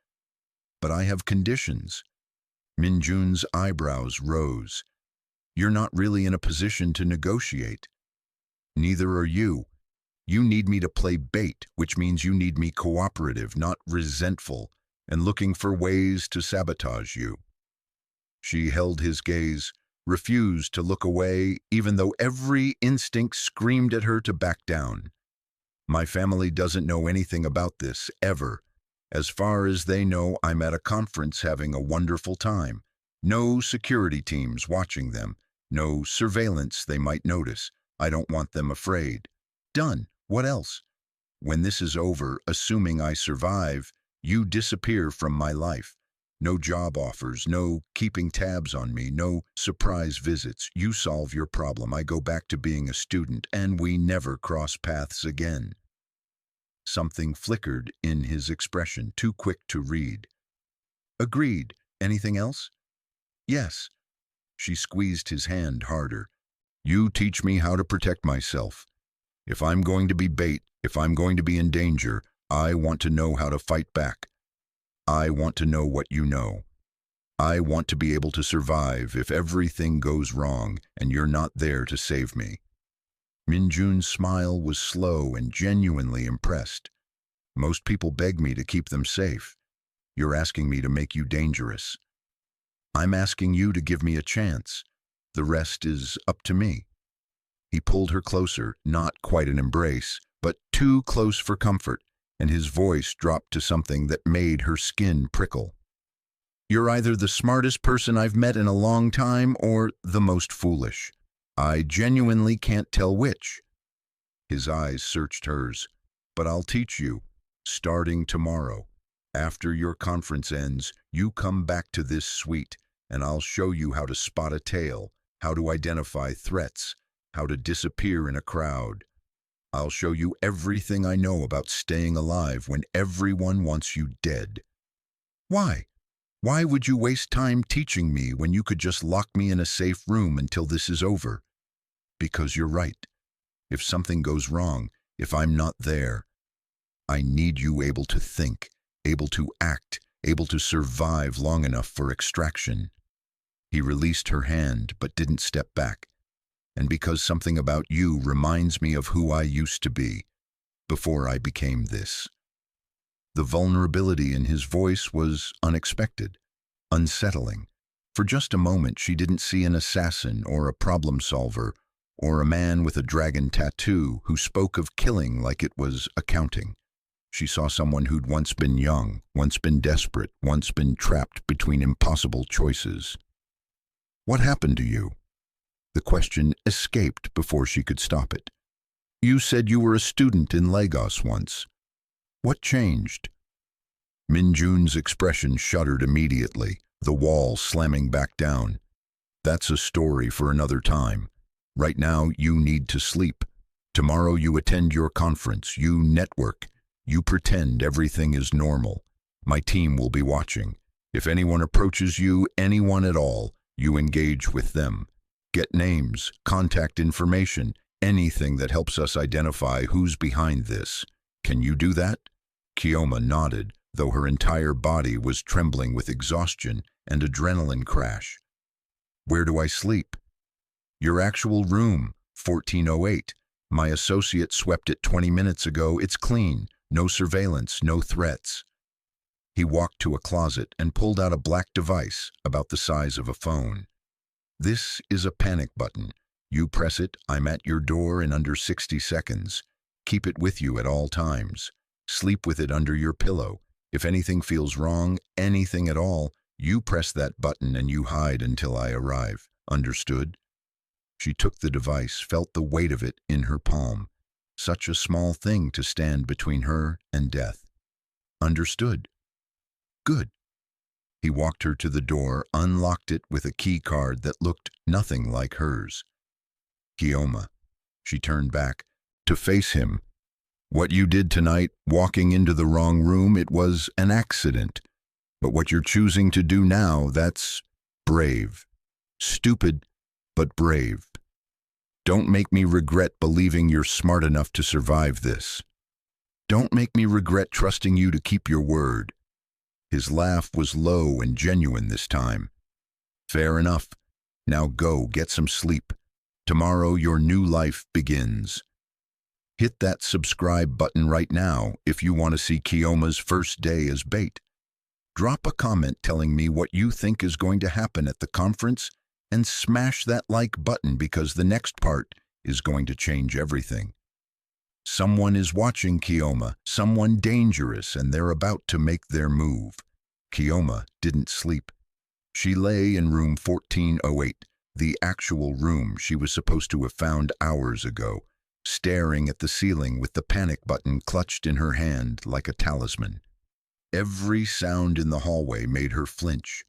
Speaker 1: "But I have conditions." Min Jun's eyebrows rose. "You're not really in a position to negotiate. Neither are you. You need me to play bait, which means you need me cooperative, not resentful, and looking for ways to sabotage you." She held his gaze, refused to look away, even though every instinct screamed at her to back down. "My family doesn't know anything about this, ever. As far as they know, I'm at a conference having a wonderful time. No security teams watching them. No surveillance they might notice. I don't want them afraid. Done. What else? When this is over, assuming I survive, you disappear from my life. No job offers, no keeping tabs on me, no surprise visits. You solve your problem. I go back to being a student, and we never cross paths again." Something flickered in his expression, too quick to read. "Agreed. Anything else?" "Yes." She squeezed his hand harder. "You teach me how to protect myself. If I'm going to be bait, if I'm going to be in danger, I want to know how to fight back. I want to know what you know. I want to be able to survive if everything goes wrong and you're not there to save me." Min Jun's smile was slow and genuinely impressed. "Most people beg me to keep them safe. You're asking me to make you dangerous. I'm asking you to give me a chance. The rest is up to me." He pulled her closer, not quite an embrace, but too close for comfort, and his voice dropped to something that made her skin prickle. "You're either the smartest person I've met in a long time or the most foolish. I genuinely can't tell which." His eyes searched hers. "But I'll teach you, starting tomorrow. After your conference ends, you come back to this suite, and I'll show you how to spot a tail, how to identify threats, how to disappear in a crowd. I'll show you everything I know about staying alive when everyone wants you dead." "Why? Why would you waste time teaching me when you could just lock me in a safe room until this is over?" "Because you're right. If something goes wrong, If I'm not there, I need you able to think, able to act, able to survive long enough for extraction." He released her hand but didn't step back. "And because something about you reminds me of who I used to be, before I became this." The vulnerability in his voice was unexpected, unsettling. For just a moment she didn't see an assassin or a problem solver or a man with a dragon tattoo who spoke of killing like it was accounting. She saw someone who'd once been young, once been desperate, once been trapped between impossible choices. "What happened to you?" The question escaped before she could stop it. "You said you were a student in Lagos once. What changed?" Min Jun's expression shuddered immediately, the wall slamming back down. "That's a story for another time. Right now you need to sleep. Tomorrow you attend your conference, you network, you pretend everything is normal. My team will be watching. If anyone approaches you, anyone at all, you engage with them. Get names, contact information, anything that helps us identify who's behind this. Can you do that?" Chioma nodded, though her entire body was trembling with exhaustion and adrenaline crash. "Where do I sleep?" "Your actual room, 1408. My associate swept it 20 minutes ago. It's clean. No surveillance, no threats." He walked to a closet and pulled out a black device about the size of a phone. "This is a panic button. You press it, I'm at your door in under 60 seconds. Keep it with you at all times. Sleep with it under your pillow. If anything feels wrong, anything at all, you press that button and you hide until I arrive. Understood?" She took the device, felt the weight of it in her palm. Such a small thing to stand between her and death. "Understood." "Good." He walked her to the door, unlocked it with a key card that looked nothing like hers. "Chioma." She turned back to face him. "What you did tonight, walking into the wrong room, it was an accident. But what you're choosing to do now, that's brave. Stupid, but brave. Don't make me regret believing you're smart enough to survive this. Don't make me regret trusting you to keep your word." His laugh was low and genuine this time. "Fair enough. Now go, get some sleep. Tomorrow your new life begins." Hit that subscribe button right now if you want to see Chioma's first day as bait. Drop a comment telling me what you think is going to happen at the conference, and smash that like button because the next part is going to change everything. Someone is watching Chioma, someone dangerous, and they're about to make their move. Chioma didn't sleep. She lay in room 1408, the actual room she was supposed to have found hours ago, staring at the ceiling with the panic button clutched in her hand like a talisman. Every sound in the hallway made her flinch.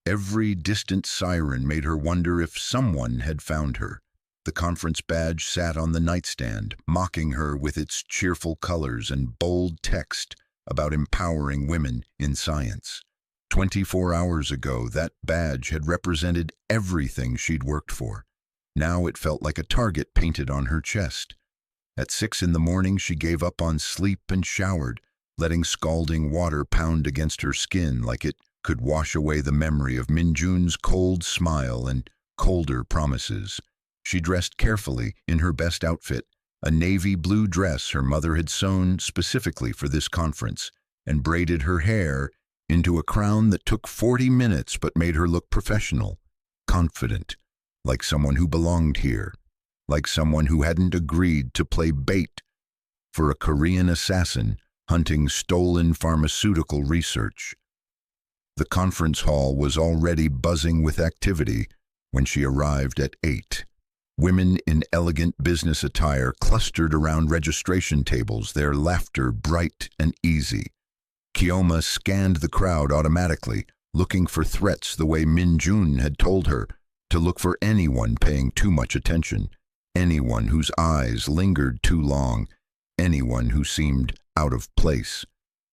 Speaker 1: Every distant siren made her wonder if someone had found her. The conference badge sat on the nightstand, mocking her with its cheerful colors and bold text about empowering women in science. 24 hours ago, that badge had represented everything she'd worked for. Now it felt like a target painted on her chest. At 6 in the morning, she gave up on sleep and showered, letting scalding water pound against her skin like it could wash away the memory of Min Jun's cold smile and colder promises. She dressed carefully in her best outfit, a navy blue dress her mother had sewn specifically for this conference, and braided her hair into a crown that took 40 minutes but made her look professional, confident, like someone who belonged here, like someone who hadn't agreed to play bait for a Korean assassin hunting stolen pharmaceutical research. The conference hall was already buzzing with activity when she arrived at 8. Women in elegant business attire clustered around registration tables, their laughter bright and easy. Chioma scanned the crowd automatically, looking for threats the way Min Jun had told her, to look for anyone paying too much attention, anyone whose eyes lingered too long, anyone who seemed out of place.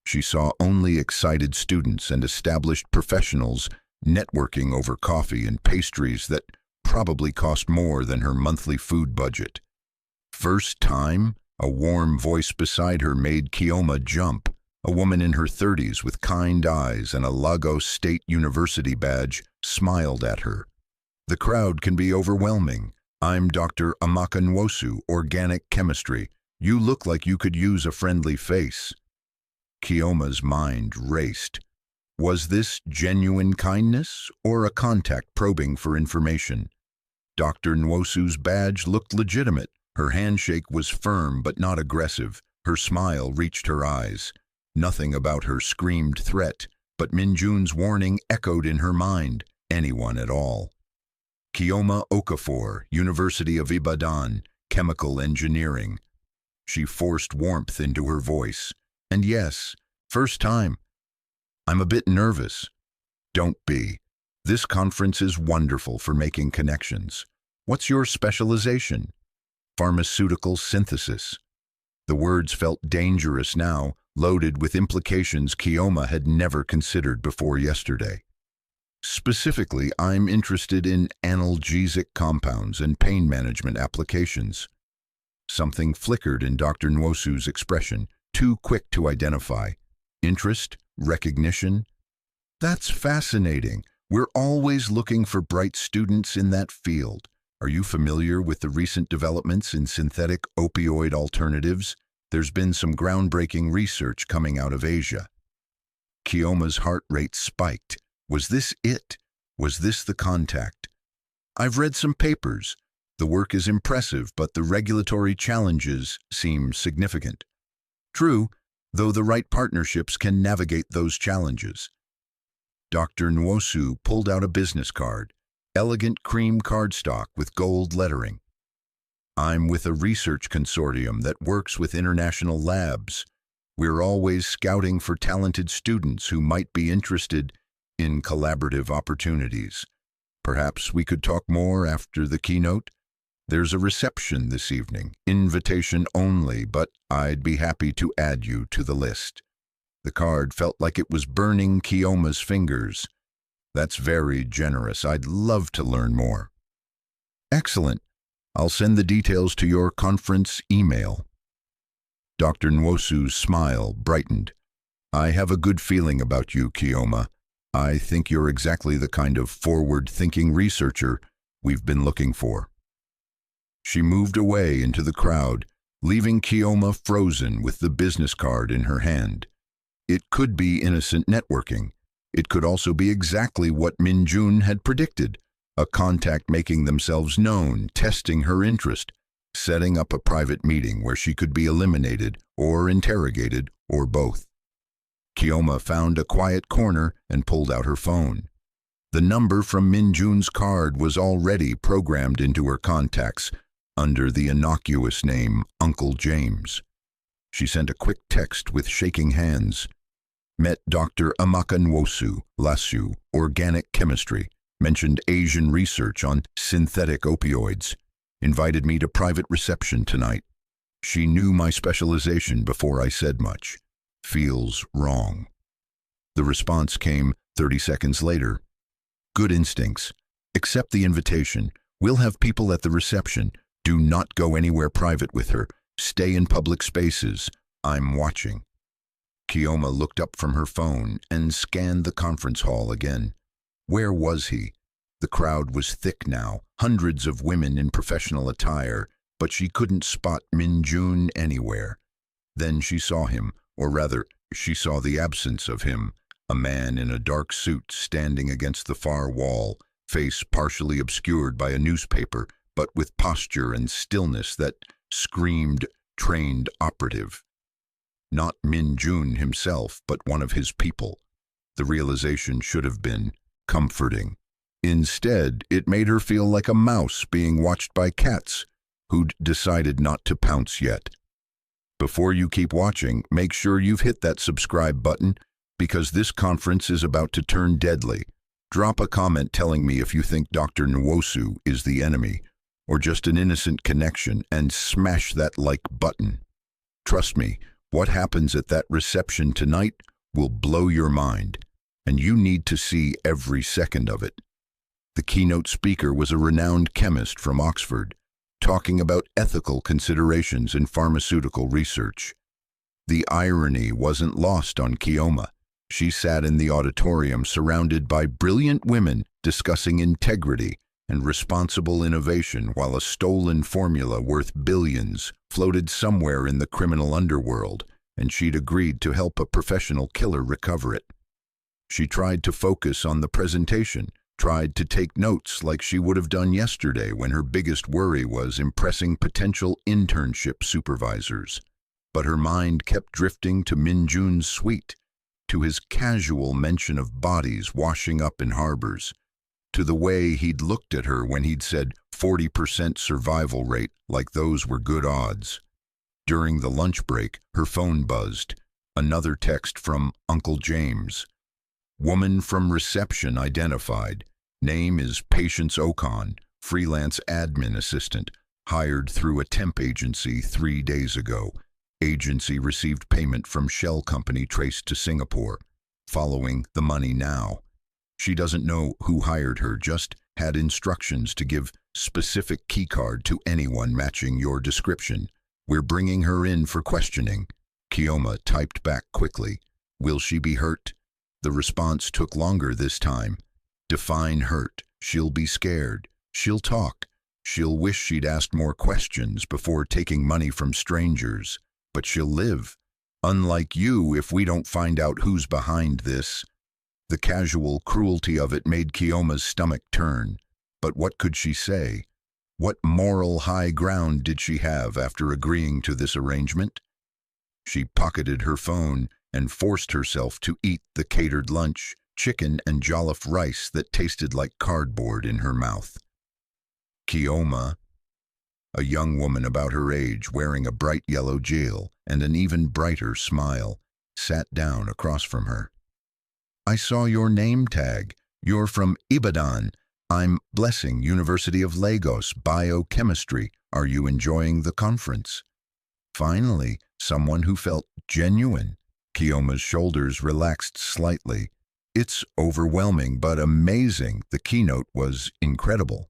Speaker 1: She saw only excited students and established professionals networking over coffee and pastries that probably cost more than her monthly food budget. First time? A warm voice beside her made Chioma jump. A woman in her 30s with kind eyes and a Lagos State University badge smiled at her. The crowd can be overwhelming. I'm Dr. Amaka Nwosu, Organic Chemistry. You look like you could use a friendly face. Chioma's mind raced. Was this genuine kindness or a contact probing for information? Dr. Nwosu's badge looked legitimate. Her handshake was firm but not aggressive. Her smile reached her eyes. Nothing about her screamed threat, but Min Jun's warning echoed in her mind. Anyone at all. Chioma Okafor, University of Ibadan, Chemical Engineering. She forced warmth into her voice. And yes, first time. I'm a bit nervous. Don't be. This conference is wonderful for making connections. What's your specialization? Pharmaceutical synthesis. The words felt dangerous now, loaded with implications Chioma had never considered before yesterday. Specifically, I'm interested in analgesic compounds and pain management applications. Something flickered in Dr. Nwosu's expression, too quick to identify. Interest? Recognition? That's fascinating. We're always looking for bright students in that field. Are you familiar with the recent developments in synthetic opioid alternatives? There's been some groundbreaking research coming out of Asia. Chioma's heart rate spiked. Was this it? Was this the contact? I've read some papers. The work is impressive, but the regulatory challenges seem significant. True, though the right partnerships can navigate those challenges. Dr. Nwosu pulled out a business card, elegant cream cardstock with gold lettering. I'm with a research consortium that works with international labs. We're always scouting for talented students who might be interested in collaborative opportunities. Perhaps we could talk more after the keynote? There's a reception this evening, invitation only, but I'd be happy to add you to the list. The card felt like it was burning Chioma's fingers. That's very generous. I'd love to learn more. Excellent. I'll send the details to your conference email. Dr. Nwosu's smile brightened. I have a good feeling about you, Chioma. I think you're exactly the kind of forward-thinking researcher we've been looking for. She moved away into the crowd, leaving Chioma frozen with the business card in her hand. It could be innocent networking. It could also be exactly what Min Jun had predicted, a contact making themselves known, testing her interest, setting up a private meeting where she could be eliminated or interrogated or both. Chioma found a quiet corner and pulled out her phone. The number from Min Jun's card was already programmed into her contacts under the innocuous name Uncle James. She sent a quick text with shaking hands. Met Dr. Amaka Nwosu, LASU, Organic Chemistry, mentioned Asian research on synthetic opioids, invited me to private reception tonight. She knew my specialization before I said much. Feels wrong. The response came 30 seconds later. Good instincts. Accept the invitation. We'll have people at the reception. Do not go anywhere private with her. Stay in public spaces. I'm watching. Chioma looked up from her phone and scanned the conference hall again. Where was he? The crowd was thick now, hundreds of women in professional attire, but she couldn't spot Min Jun anywhere. Then she saw him, or rather, she saw the absence of him, a man in a dark suit standing against the far wall, face partially obscured by a newspaper, but with posture and stillness that screamed trained operative. Not Min Jun himself, but one of his people. The realization should have been comforting. Instead, it made her feel like a mouse being watched by cats who'd decided not to pounce yet. Before you keep watching, make sure you've hit that subscribe button because this conference is about to turn deadly. Drop a comment telling me if you think Dr. Nwosu is the enemy or just an innocent connection and smash that like button. Trust me, what happens at that reception tonight will blow your mind, and you need to see every second of it. The keynote speaker was a renowned chemist from Oxford, talking about ethical considerations in pharmaceutical research. The irony wasn't lost on Chioma. She sat in the auditorium surrounded by brilliant women discussing integrity and responsible innovation while a stolen formula worth billions floated somewhere in the criminal underworld, and she'd agreed to help a professional killer recover it. She tried to focus on the presentation, tried to take notes like she would have done yesterday when her biggest worry was impressing potential internship supervisors. But her mind kept drifting to Min Jun's suite, to his casual mention of bodies washing up in harbors, to the way he'd looked at her when he'd said 40% survival rate like those were good odds. During the lunch break, her phone buzzed. Another text from Uncle James. Woman from reception identified. Name is Patience Ocon, freelance admin assistant, hired through a temp agency 3 days ago. Agency received payment from shell company traced to Singapore. Following the money now. She doesn't know who hired her, just had instructions to give specific keycard to anyone matching your description. We're bringing her in for questioning. Chioma typed back quickly. Will she be hurt? The response took longer this time. Define hurt. She'll be scared. She'll talk. She'll wish she'd asked more questions before taking money from strangers. But she'll live. Unlike you, if we don't find out who's behind this. The casual cruelty of it made Chioma's stomach turn. But what could she say? What moral high ground did she have after agreeing to this arrangement? She pocketed her phone and forced herself to eat the catered lunch, chicken and jollof rice that tasted like cardboard in her mouth. Chioma, a young woman about her age wearing a bright yellow jewel and an even brighter smile, sat down across from her. I saw your name tag. You're from Ibadan. I'm Blessing, University of Lagos, Biochemistry. Are you enjoying the conference? Finally, someone who felt genuine. Chioma's shoulders relaxed slightly. It's overwhelming but amazing. The keynote was incredible.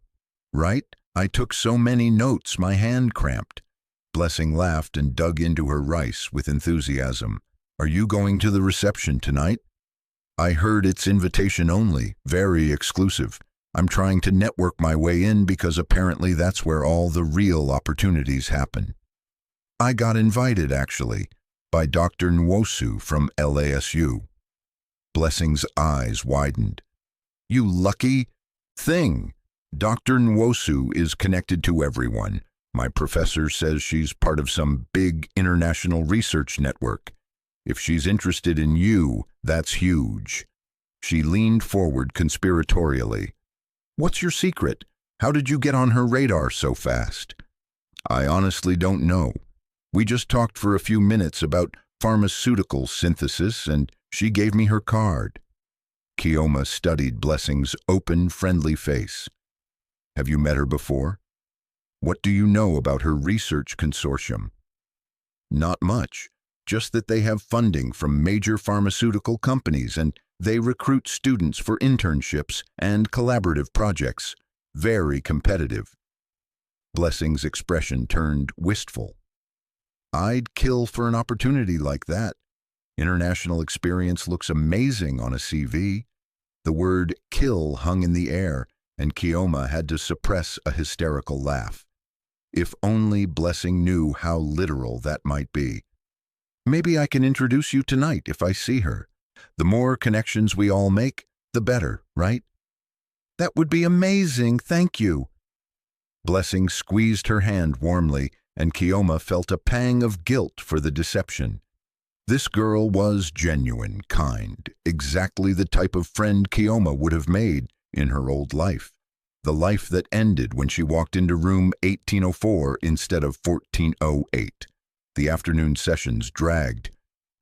Speaker 1: Right? I took so many notes my hand cramped. Blessing laughed and dug into her rice with enthusiasm. Are you going to the reception tonight? I heard it's invitation only, very exclusive. I'm trying to network my way in because apparently that's where all the real opportunities happen. I got invited, actually, by Dr. Nwosu from LASU. Blessing's eyes widened. You lucky thing. Dr. Nwosu is connected to everyone. My professor says she's part of some big international research network. If she's interested in you, that's huge. She leaned forward conspiratorially. What's your secret? How did you get on her radar so fast? I honestly don't know. We just talked for a few minutes about pharmaceutical synthesis and she gave me her card. Chioma studied Blessing's open, friendly face. Have you met her before? What do you know about her research consortium? Not much, just that they have funding from major pharmaceutical companies and they recruit students for internships and collaborative projects. Very competitive. Blessing's expression turned wistful. I'd kill for an opportunity like that. International experience looks amazing on a CV. The word kill hung in the air, and Chioma had to suppress a hysterical laugh. If only Blessing knew how literal that might be. Maybe I can introduce you tonight if I see her. The more connections we all make, the better, right? That would be amazing, thank you. Blessing squeezed her hand warmly, and Chioma felt a pang of guilt for the deception. This girl was genuine, kind, exactly the type of friend Chioma would have made in her old life. The life that ended when she walked into room 1804 instead of 1408. The afternoon sessions dragged.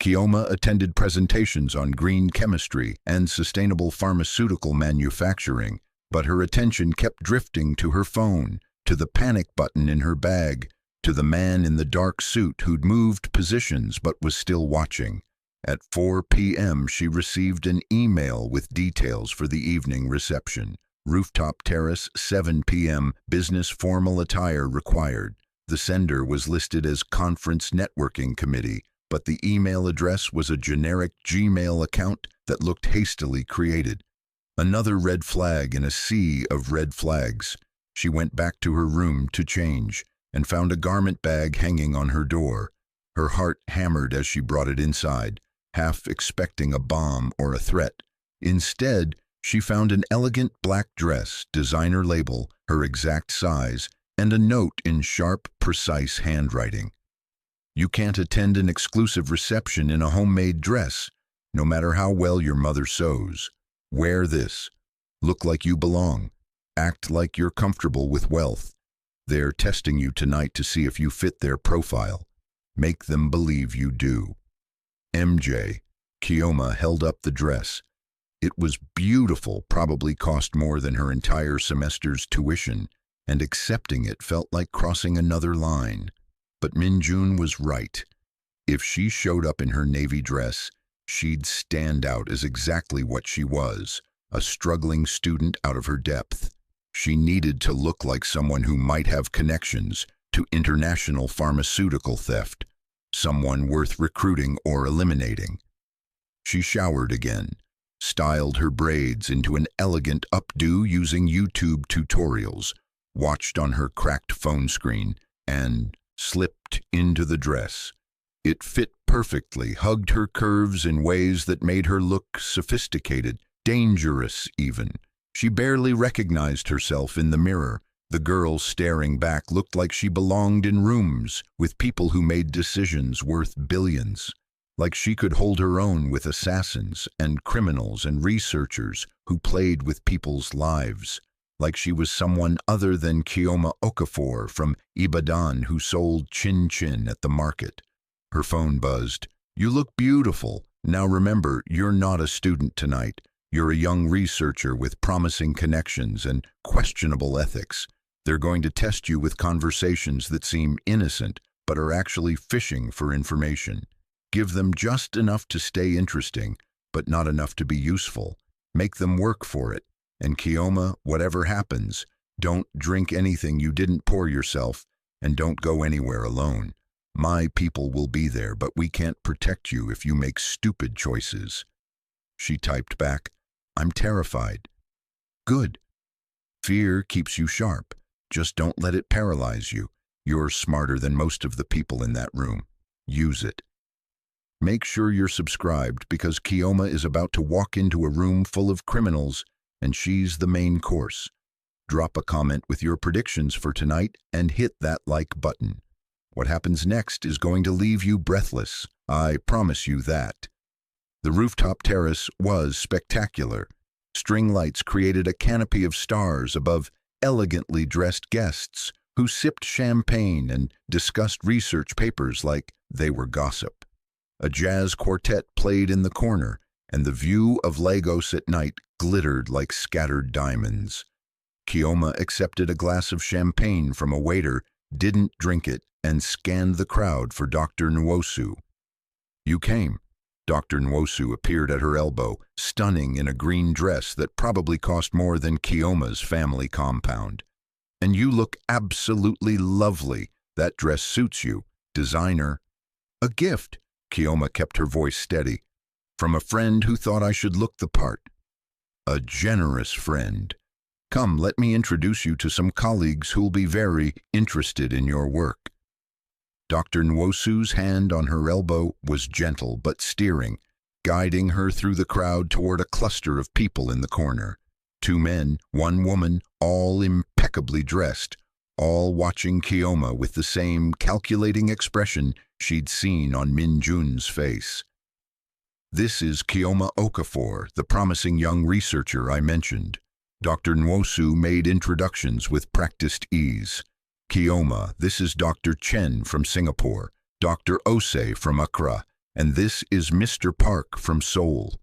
Speaker 1: Chioma attended presentations on green chemistry and sustainable pharmaceutical manufacturing, but her attention kept drifting to her phone, to the panic button in her bag, to the man in the dark suit who'd moved positions but was still watching. At 4 p.m. she received an email with details for the evening reception. Rooftop terrace, 7 p.m., business formal attire required. The sender was listed as Conference Networking Committee, but the email address was a generic Gmail account that looked hastily created. Another red flag in a sea of red flags. She went back to her room to change and found a garment bag hanging on her door. Her heart hammered as she brought it inside, half expecting a bomb or a threat. Instead, she found an elegant black dress, designer label, her exact size, and a note in sharp, precise handwriting. You can't attend an exclusive reception in a homemade dress, no matter how well your mother sews. Wear this. Look like you belong. Act like you're comfortable with wealth. They're testing you tonight to see if you fit their profile. Make them believe you do. MJ. Chioma held up the dress. It was beautiful, probably cost more than her entire semester's tuition, and accepting it felt like crossing another line. But Min Jun was right. If she showed up in her navy dress, she'd stand out as exactly what she was, a struggling student out of her depth. She needed to look like someone who might have connections to international pharmaceutical theft, someone worth recruiting or eliminating. She showered again, styled her braids into an elegant updo using YouTube tutorials, watched on her cracked phone screen, and slipped into the dress. It fit perfectly, hugged her curves in ways that made her look sophisticated, dangerous even. She barely recognized herself in the mirror. The girl staring back looked like she belonged in rooms with people who made decisions worth billions. Like she could hold her own with assassins and criminals and researchers who played with people's lives. Like she was someone other than Chioma Okafor from Ibadan who sold chin-chin at the market. Her phone buzzed. You look beautiful. Now remember, you're not a student tonight. You're a young researcher with promising connections and questionable ethics. They're going to test you with conversations that seem innocent but are actually fishing for information. Give them just enough to stay interesting, but not enough to be useful. Make them work for it. And Chioma, whatever happens, don't drink anything you didn't pour yourself, and don't go anywhere alone. My people will be there, but we can't protect you if you make stupid choices. She typed back, I'm terrified. Good. Fear keeps you sharp. Just don't let it paralyze you. You're smarter than most of the people in that room. Use it. Make sure you're subscribed because Chioma is about to walk into a room full of criminals and she's the main course. Drop a comment with your predictions for tonight and hit that like button. What happens next is going to leave you breathless. I promise you that. The rooftop terrace was spectacular. String lights created a canopy of stars above elegantly dressed guests who sipped champagne and discussed research papers like they were gossip. A jazz quartet played in the corner, and the view of Lagos at night glittered like scattered diamonds. Chioma accepted a glass of champagne from a waiter, didn't drink it, and scanned the crowd for Dr. Nwosu. You came. Dr. Nwosu appeared at her elbow, stunning in a green dress that probably cost more than Chioma's family compound. And you look absolutely lovely. That dress suits you. Designer. A gift. Chioma kept her voice steady. From a friend who thought I should look the part. A generous friend. Come, let me introduce you to some colleagues who'll be very interested in your work. Dr. Nwosu's hand on her elbow was gentle but steering, guiding her through the crowd toward a cluster of people in the corner. 2 men, 1 woman, all impeccably dressed, all watching Chioma with the same calculating expression she'd seen on Min Jun's face. This is Chioma Okafor, the promising young researcher I mentioned. Dr. Nwosu made introductions with practiced ease. Chioma, this is Dr. Chen from Singapore, Dr. Ose from Accra, and this is Mr. Park from Seoul.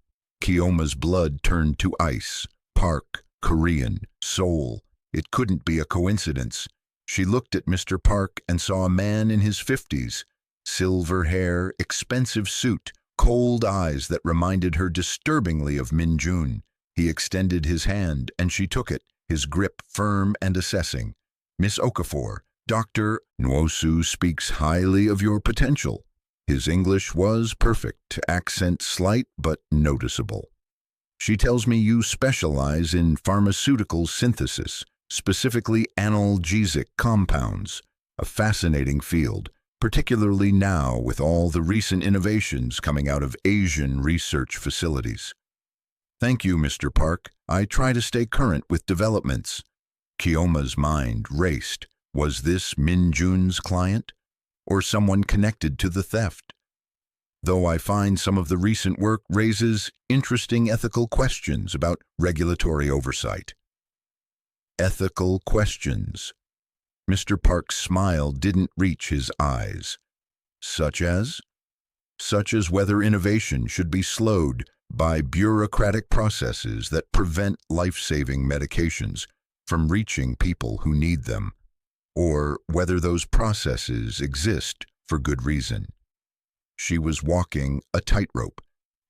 Speaker 1: Chioma's blood turned to ice. Park, Korean, Seoul. It couldn't be a coincidence. She looked at Mr. Park and saw a man in his 50s. Silver hair, expensive suit, cold eyes that reminded her disturbingly of Min Jun. He extended his hand and she took it, his grip firm and assessing. "Miss Okafor, Dr. Nwosu speaks highly of your potential." His English was perfect, accent slight but noticeable. "She tells me you specialize in pharmaceutical synthesis, specifically analgesic compounds, a fascinating field, particularly now with all the recent innovations coming out of Asian research facilities." "Thank you, Mr. Park. I try to stay current with developments." Chiyoma's mind raced. Was this Min Jun's client? Or someone connected to the theft? "Though I find some of the recent work raises interesting ethical questions about regulatory oversight." Ethical questions. Mr. Park's smile didn't reach his eyes. Such as? Such as whether innovation should be slowed by bureaucratic processes that prevent life-saving medications from reaching people who need them, or whether those processes exist for good reason. She was walking a tightrope,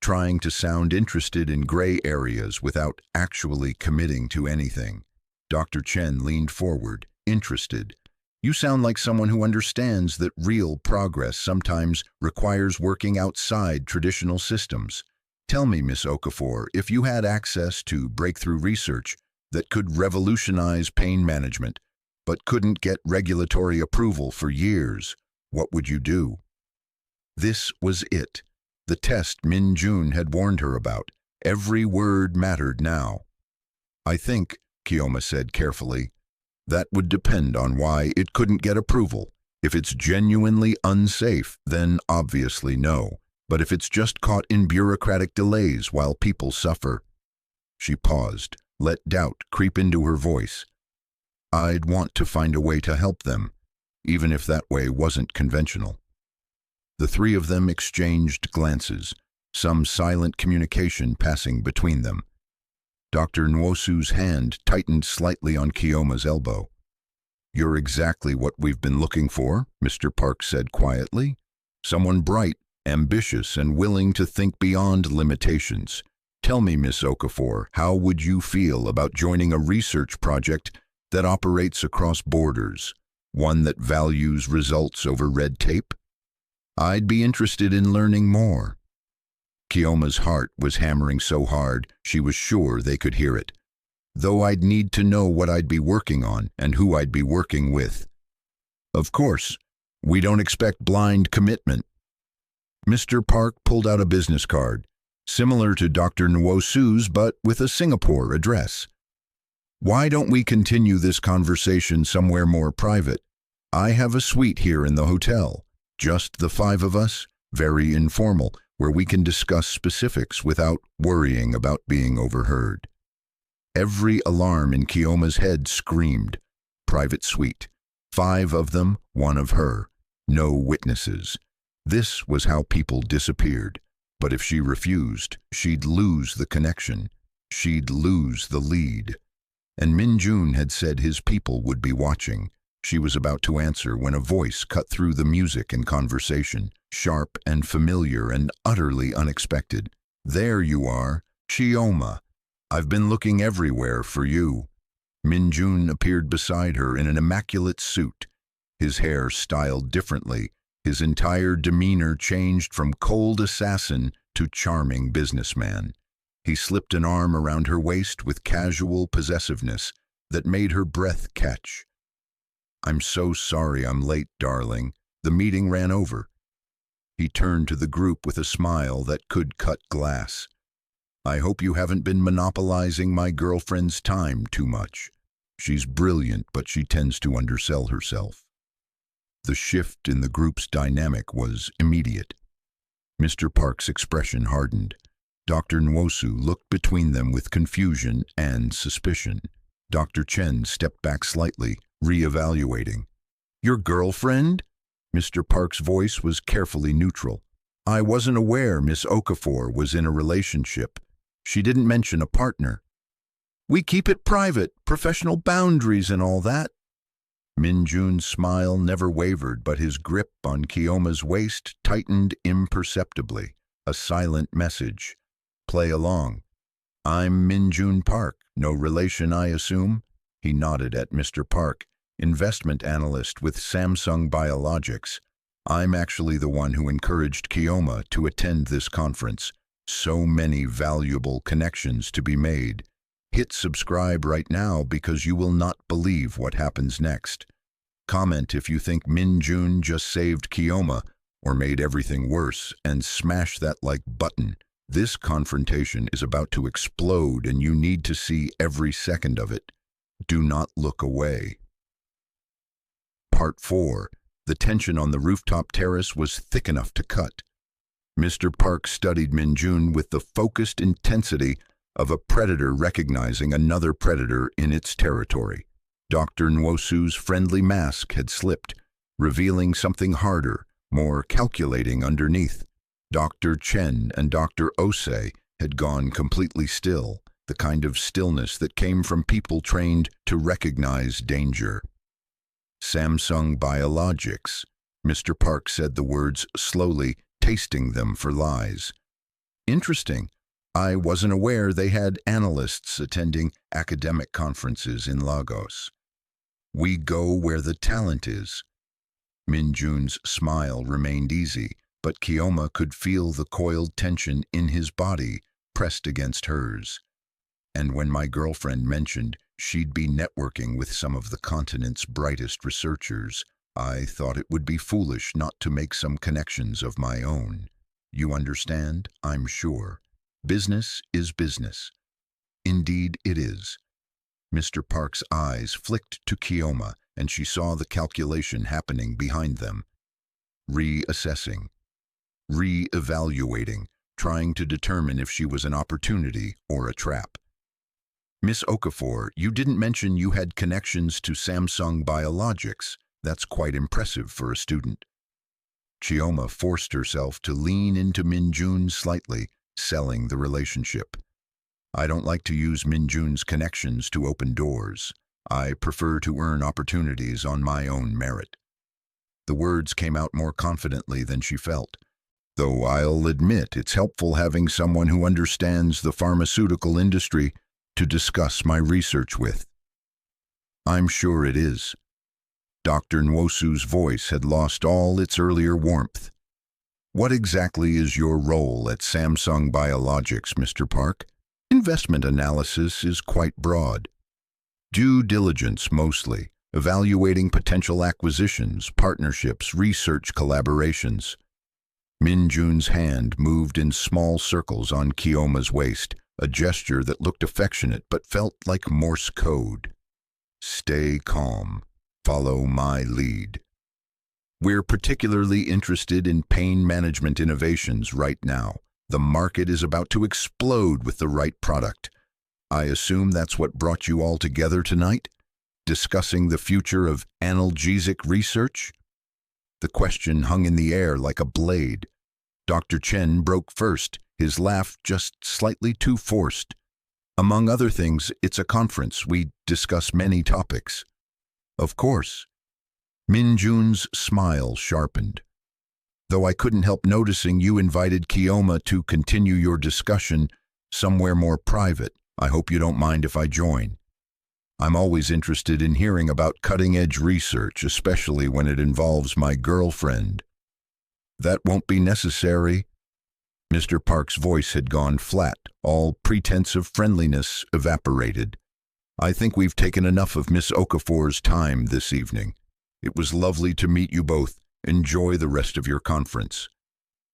Speaker 1: trying to sound interested in gray areas without actually committing to anything. Dr. Chen leaned forward, interested. "You sound like someone who understands that real progress sometimes requires working outside traditional systems. Tell me, Miss Okafor, if you had access to breakthrough research that could revolutionize pain management, but couldn't get regulatory approval for years, what would you do?" This was it. The test Min Jun had warned her about. Every word mattered now. "I think," Chioma said carefully, "that would depend on why it couldn't get approval. If it's genuinely unsafe, then obviously no. But if it's just caught in bureaucratic delays while people suffer..." She paused, let doubt creep into her voice. "I'd want to find a way to help them, even if that way wasn't conventional." The three of them exchanged glances, some silent communication passing between them. Dr. Nwosu's hand tightened slightly on Chiyoma's elbow. "You're exactly what we've been looking for," Mr. Park said quietly. "Someone bright, ambitious, and willing to think beyond limitations. Tell me, Miss Okafor, how would you feel about joining a research project that operates across borders, one that values results over red tape?" "I'd be interested in learning more." Chiyoma's heart was hammering so hard she was sure they could hear it. "Though I'd need to know what I'd be working on and who I'd be working with." "Of course, we don't expect blind commitment." Mr. Park pulled out a business card, similar to Dr. Nwosu's but with a Singapore address. "Why don't we continue this conversation somewhere more private? I have a suite here in the hotel, just the five of us, very informal, where we can discuss specifics without worrying about being overheard." Every alarm in Chiyoma's head screamed. Private suite. 5 of them, 1 of her. No witnesses. This was how people disappeared. But if she refused, she'd lose the connection. She'd lose the lead. And Min Jun had said his people would be watching. She was about to answer when a voice cut through the music and conversation, sharp and familiar and utterly unexpected. "There you are, Chioma. I've been looking everywhere for you." Min Jun appeared beside her in an immaculate suit, his hair styled differently. His entire demeanor changed from cold assassin to charming businessman. He slipped an arm around her waist with casual possessiveness that made her breath catch. "I'm so sorry I'm late, darling. The meeting ran over." He turned to the group with a smile that could cut glass. "I hope you haven't been monopolizing my girlfriend's time too much. She's brilliant, but she tends to undersell herself." The shift in the group's dynamic was immediate. Mr. Park's expression hardened. Dr. Nwosu looked between them with confusion and suspicion. Dr. Chen stepped back slightly, re-evaluating. "Your girlfriend?" Mr. Park's voice was carefully neutral. "I wasn't aware Miss Okafor was in a relationship. She didn't mention a partner." "We keep it private, professional boundaries and all that." Min Jun's smile never wavered, but his grip on Chiyoma's waist tightened imperceptibly. A silent message. "Play along." I'm Min Jun Park. No relation, I assume? He nodded at Mr. Park, investment analyst with Samsung Biologics. I'm actually the one who encouraged Chioma to attend this conference. So many valuable connections to be made. Hit subscribe right now because you will not believe what happens next. Comment if you think Min Jun just saved Chioma or made everything worse, and smash that like button. This confrontation is about to explode and you need to see every second of it. Do not look away. Part 4. The tension on the rooftop terrace was thick enough to cut. Mr. Park studied Min Jun with the focused intensity of a predator recognizing another predator in its territory. Dr. Nwosu's friendly mask had slipped, revealing something harder, more calculating underneath. Dr. Chen and Dr. Osei had gone completely still, the kind of stillness that came from people trained to recognize danger. Samsung Biologics. Mr. Park said the words slowly, tasting them for lies. Interesting. I wasn't aware they had analysts attending academic conferences in Lagos. We go where the talent is. Min Jun's smile remained easy, but Chioma could feel the coiled tension in his body pressed against hers. And when my girlfriend mentioned she'd be networking with some of the continent's brightest researchers, I thought it would be foolish not to make some connections of my own. You understand, I'm sure. Business is business. Indeed it is. Mr. Park's eyes flicked to Chioma, and she saw the calculation happening behind them. Reassessing. Re-evaluating, trying to determine if she was an opportunity or a trap. Miss Okafor, you didn't mention you had connections to Samsung Biologics. That's quite impressive for a student. Chioma forced herself to lean into Min Jun slightly, selling the relationship. I don't like to use Min Jun's connections to open doors. I prefer to earn opportunities on my own merit. The words came out more confidently than she felt. Though I'll admit it's helpful having someone who understands the pharmaceutical industry to discuss my research with. I'm sure it is. Dr. Nwosu's voice had lost all its earlier warmth. What exactly is your role at Samsung Biologics, Mr. Park? Investment analysis is quite broad. Due diligence mostly, evaluating potential acquisitions, partnerships, research collaborations. Min Jun's hand moved in small circles on Chioma's waist, a gesture that looked affectionate but felt like Morse code. Stay calm. Follow my lead. We're particularly interested in pain management innovations right now. The market is about to explode with the right product. I assume that's what brought you all together tonight? Discussing the future of analgesic research? The question hung in the air like a blade. Dr. Chen broke first, his laugh just slightly too forced. Among other things, it's a conference. We discuss many topics. Of course. Min Jun's smile sharpened. Though I couldn't help noticing you invited Chioma to continue your discussion somewhere more private. I hope you don't mind if I join. I'm always interested in hearing about cutting-edge research, especially when it involves my girlfriend. That won't be necessary. Mr. Park's voice had gone flat. All pretense of friendliness evaporated. I think we've taken enough of Miss Okafor's time this evening. It was lovely to meet you both. Enjoy the rest of your conference.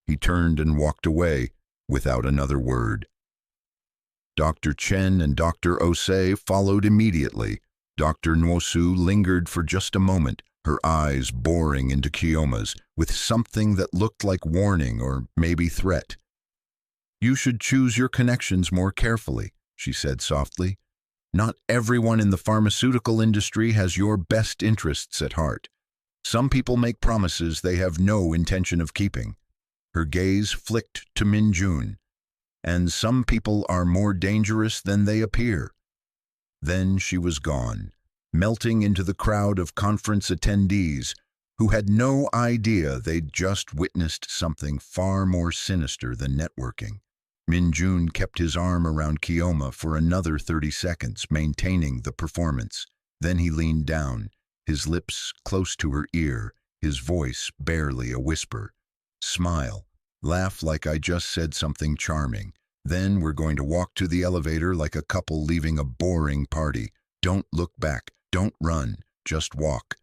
Speaker 1: He turned and walked away without another word. Dr. Chen and Dr. Osei followed immediately. Dr. Nwosu lingered for just a moment, her eyes boring into Chioma's with something that looked like warning or maybe threat. You should choose your connections more carefully, she said softly. Not everyone in the pharmaceutical industry has your best interests at heart. Some people make promises they have no intention of keeping. Her gaze flicked to Min Jun. And some people are more dangerous than they appear. Then she was gone, melting into the crowd of conference attendees who had no idea they'd just witnessed something far more sinister than networking. Min Jun kept his arm around Chioma for another 30 seconds, maintaining the performance. Then he leaned down, his lips close to her ear, his voice barely a whisper. Smile. Laugh like I just said something charming. Then we're going to walk to the elevator like a couple leaving a boring party. Don't look back. Don't run. Just walk.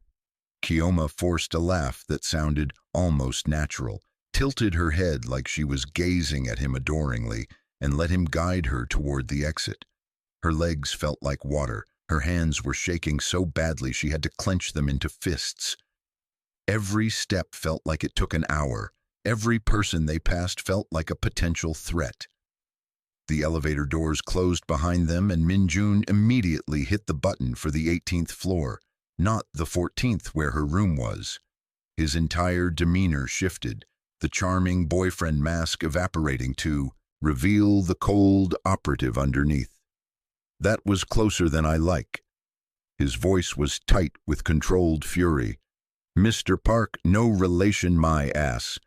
Speaker 1: Chioma forced a laugh that sounded almost natural, tilted her head like she was gazing at him adoringly, and let him guide her toward the exit. Her legs felt like water. Her hands were shaking so badly she had to clench them into fists. Every step felt like it took an hour. Every person they passed felt like a potential threat. The elevator doors closed behind them, and Min Jun immediately hit the button for the 18th floor, not the 14th where her room was. His entire demeanor shifted, the charming boyfriend mask evaporating to reveal the cold operative underneath. That was closer than I like. His voice was tight with controlled fury. Mr. Park, no relation my ass.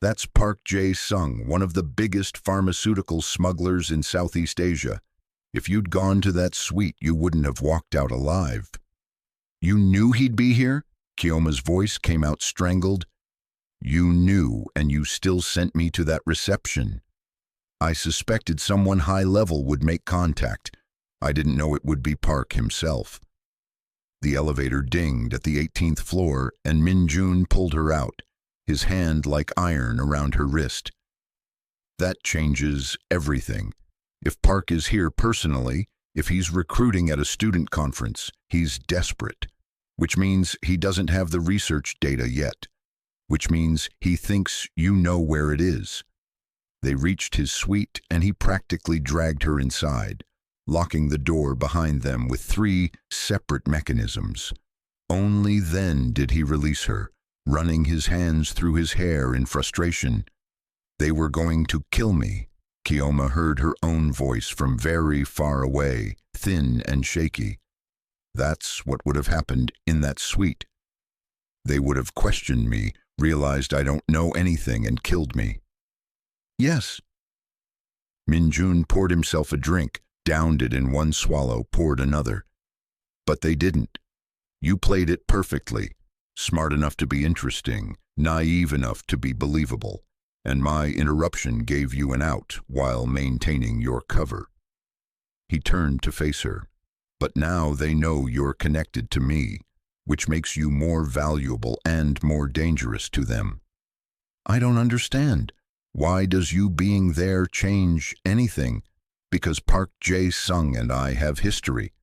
Speaker 1: That's Park Jae-sung, one of the biggest pharmaceutical smugglers in Southeast Asia. If you'd gone to that suite, you wouldn't have walked out alive. You knew he'd be here? Chioma's voice came out strangled. You knew, and you still sent me to that reception. I suspected someone high level would make contact. I didn't know it would be Park himself. The elevator dinged at the 18th floor, and Min Jun pulled her out, his hand like iron around her wrist. That changes everything. If Park is here personally, if he's recruiting at a student conference, he's desperate, which means he doesn't have the research data yet, which means he thinks you know where it is. They reached his suite, and he practically dragged her inside, locking the door behind them with 3 separate mechanisms. Only then did he release her, running his hands through his hair in frustration. They were going to kill me. Chioma heard her own voice from very far away, thin and shaky. That's what would have happened in that suite. They would have questioned me, realized I don't know anything, and killed me. Yes. Min Jun poured himself a drink, downed it in one swallow, poured another. But they didn't. You played it perfectly, smart enough to be interesting, naive enough to be believable, and my interruption gave you an out while maintaining your cover. He turned to face her. But now they know you're connected to me, which makes you more valuable and more dangerous to them. I don't understand. Why does you being there change anything? Because Park Jae-sung and I have history.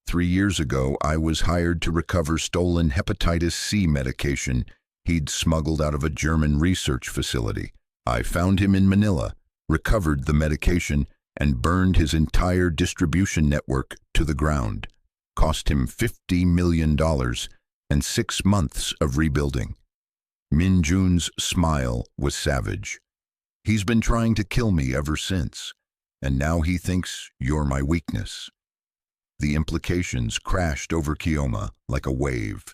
Speaker 1: 3 years ago, I was hired to recover stolen hepatitis C medication he'd smuggled out of a German research facility. I found him in Manila, recovered the medication, and burned his entire distribution network to the ground. Cost him $50 million and 6 months of rebuilding. Min Jun's smile was savage. He's been trying to kill me ever since, and now he thinks you're my weakness. The implications crashed over Chioma like a wave.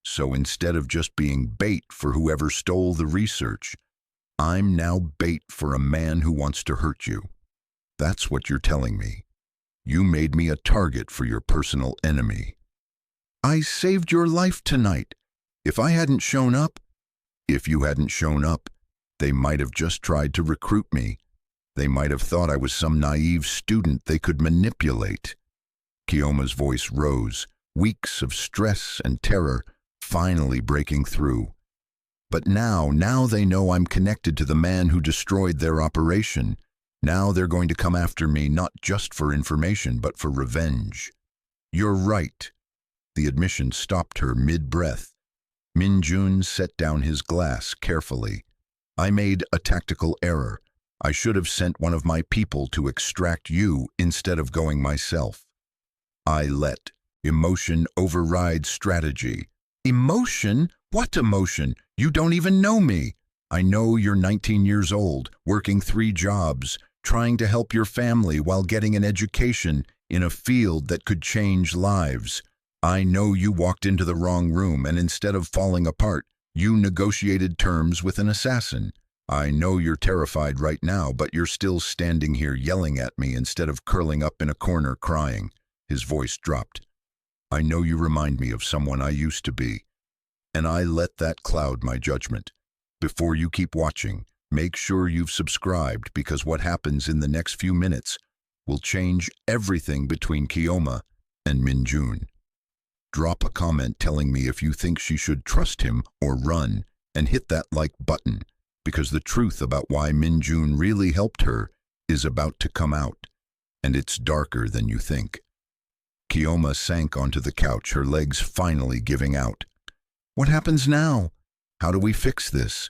Speaker 1: So instead of just being bait for whoever stole the research, I'm now bait for a man who wants to hurt you. That's what you're telling me. You made me a target for your personal enemy. I saved your life tonight. If you hadn't shown up, they might have just tried to recruit me. They might have thought I was some naive student they could manipulate. Chioma's voice rose, weeks of stress and terror finally breaking through. But now they know I'm connected to the man who destroyed their operation. Now they're going to come after me not just for information, but for revenge. You're right. The admission stopped her mid-breath. Min Jun set down his glass carefully. I made a tactical error. I should have sent one of my people to extract you instead of going myself. I let emotion override strategy. Emotion? What emotion? You don't even know me. I know you're 19 years old, working 3 jobs, trying to help your family while getting an education in a field that could change lives. I know you walked into the wrong room, and instead of falling apart, you negotiated terms with an assassin. I know you're terrified right now, but you're still standing here yelling at me instead of curling up in a corner crying. His voice dropped. I know you remind me of someone I used to be, and I let that cloud my judgment. Before you keep watching, make sure you've subscribed, because what happens in the next few minutes will change everything between Chioma and Min Jun. Drop a comment telling me if you think she should trust him or run, and hit that like button, because the truth about why Min Jun really helped her is about to come out, and it's darker than you think. Chioma sank onto the couch, her legs finally giving out. What happens now? How do we fix this?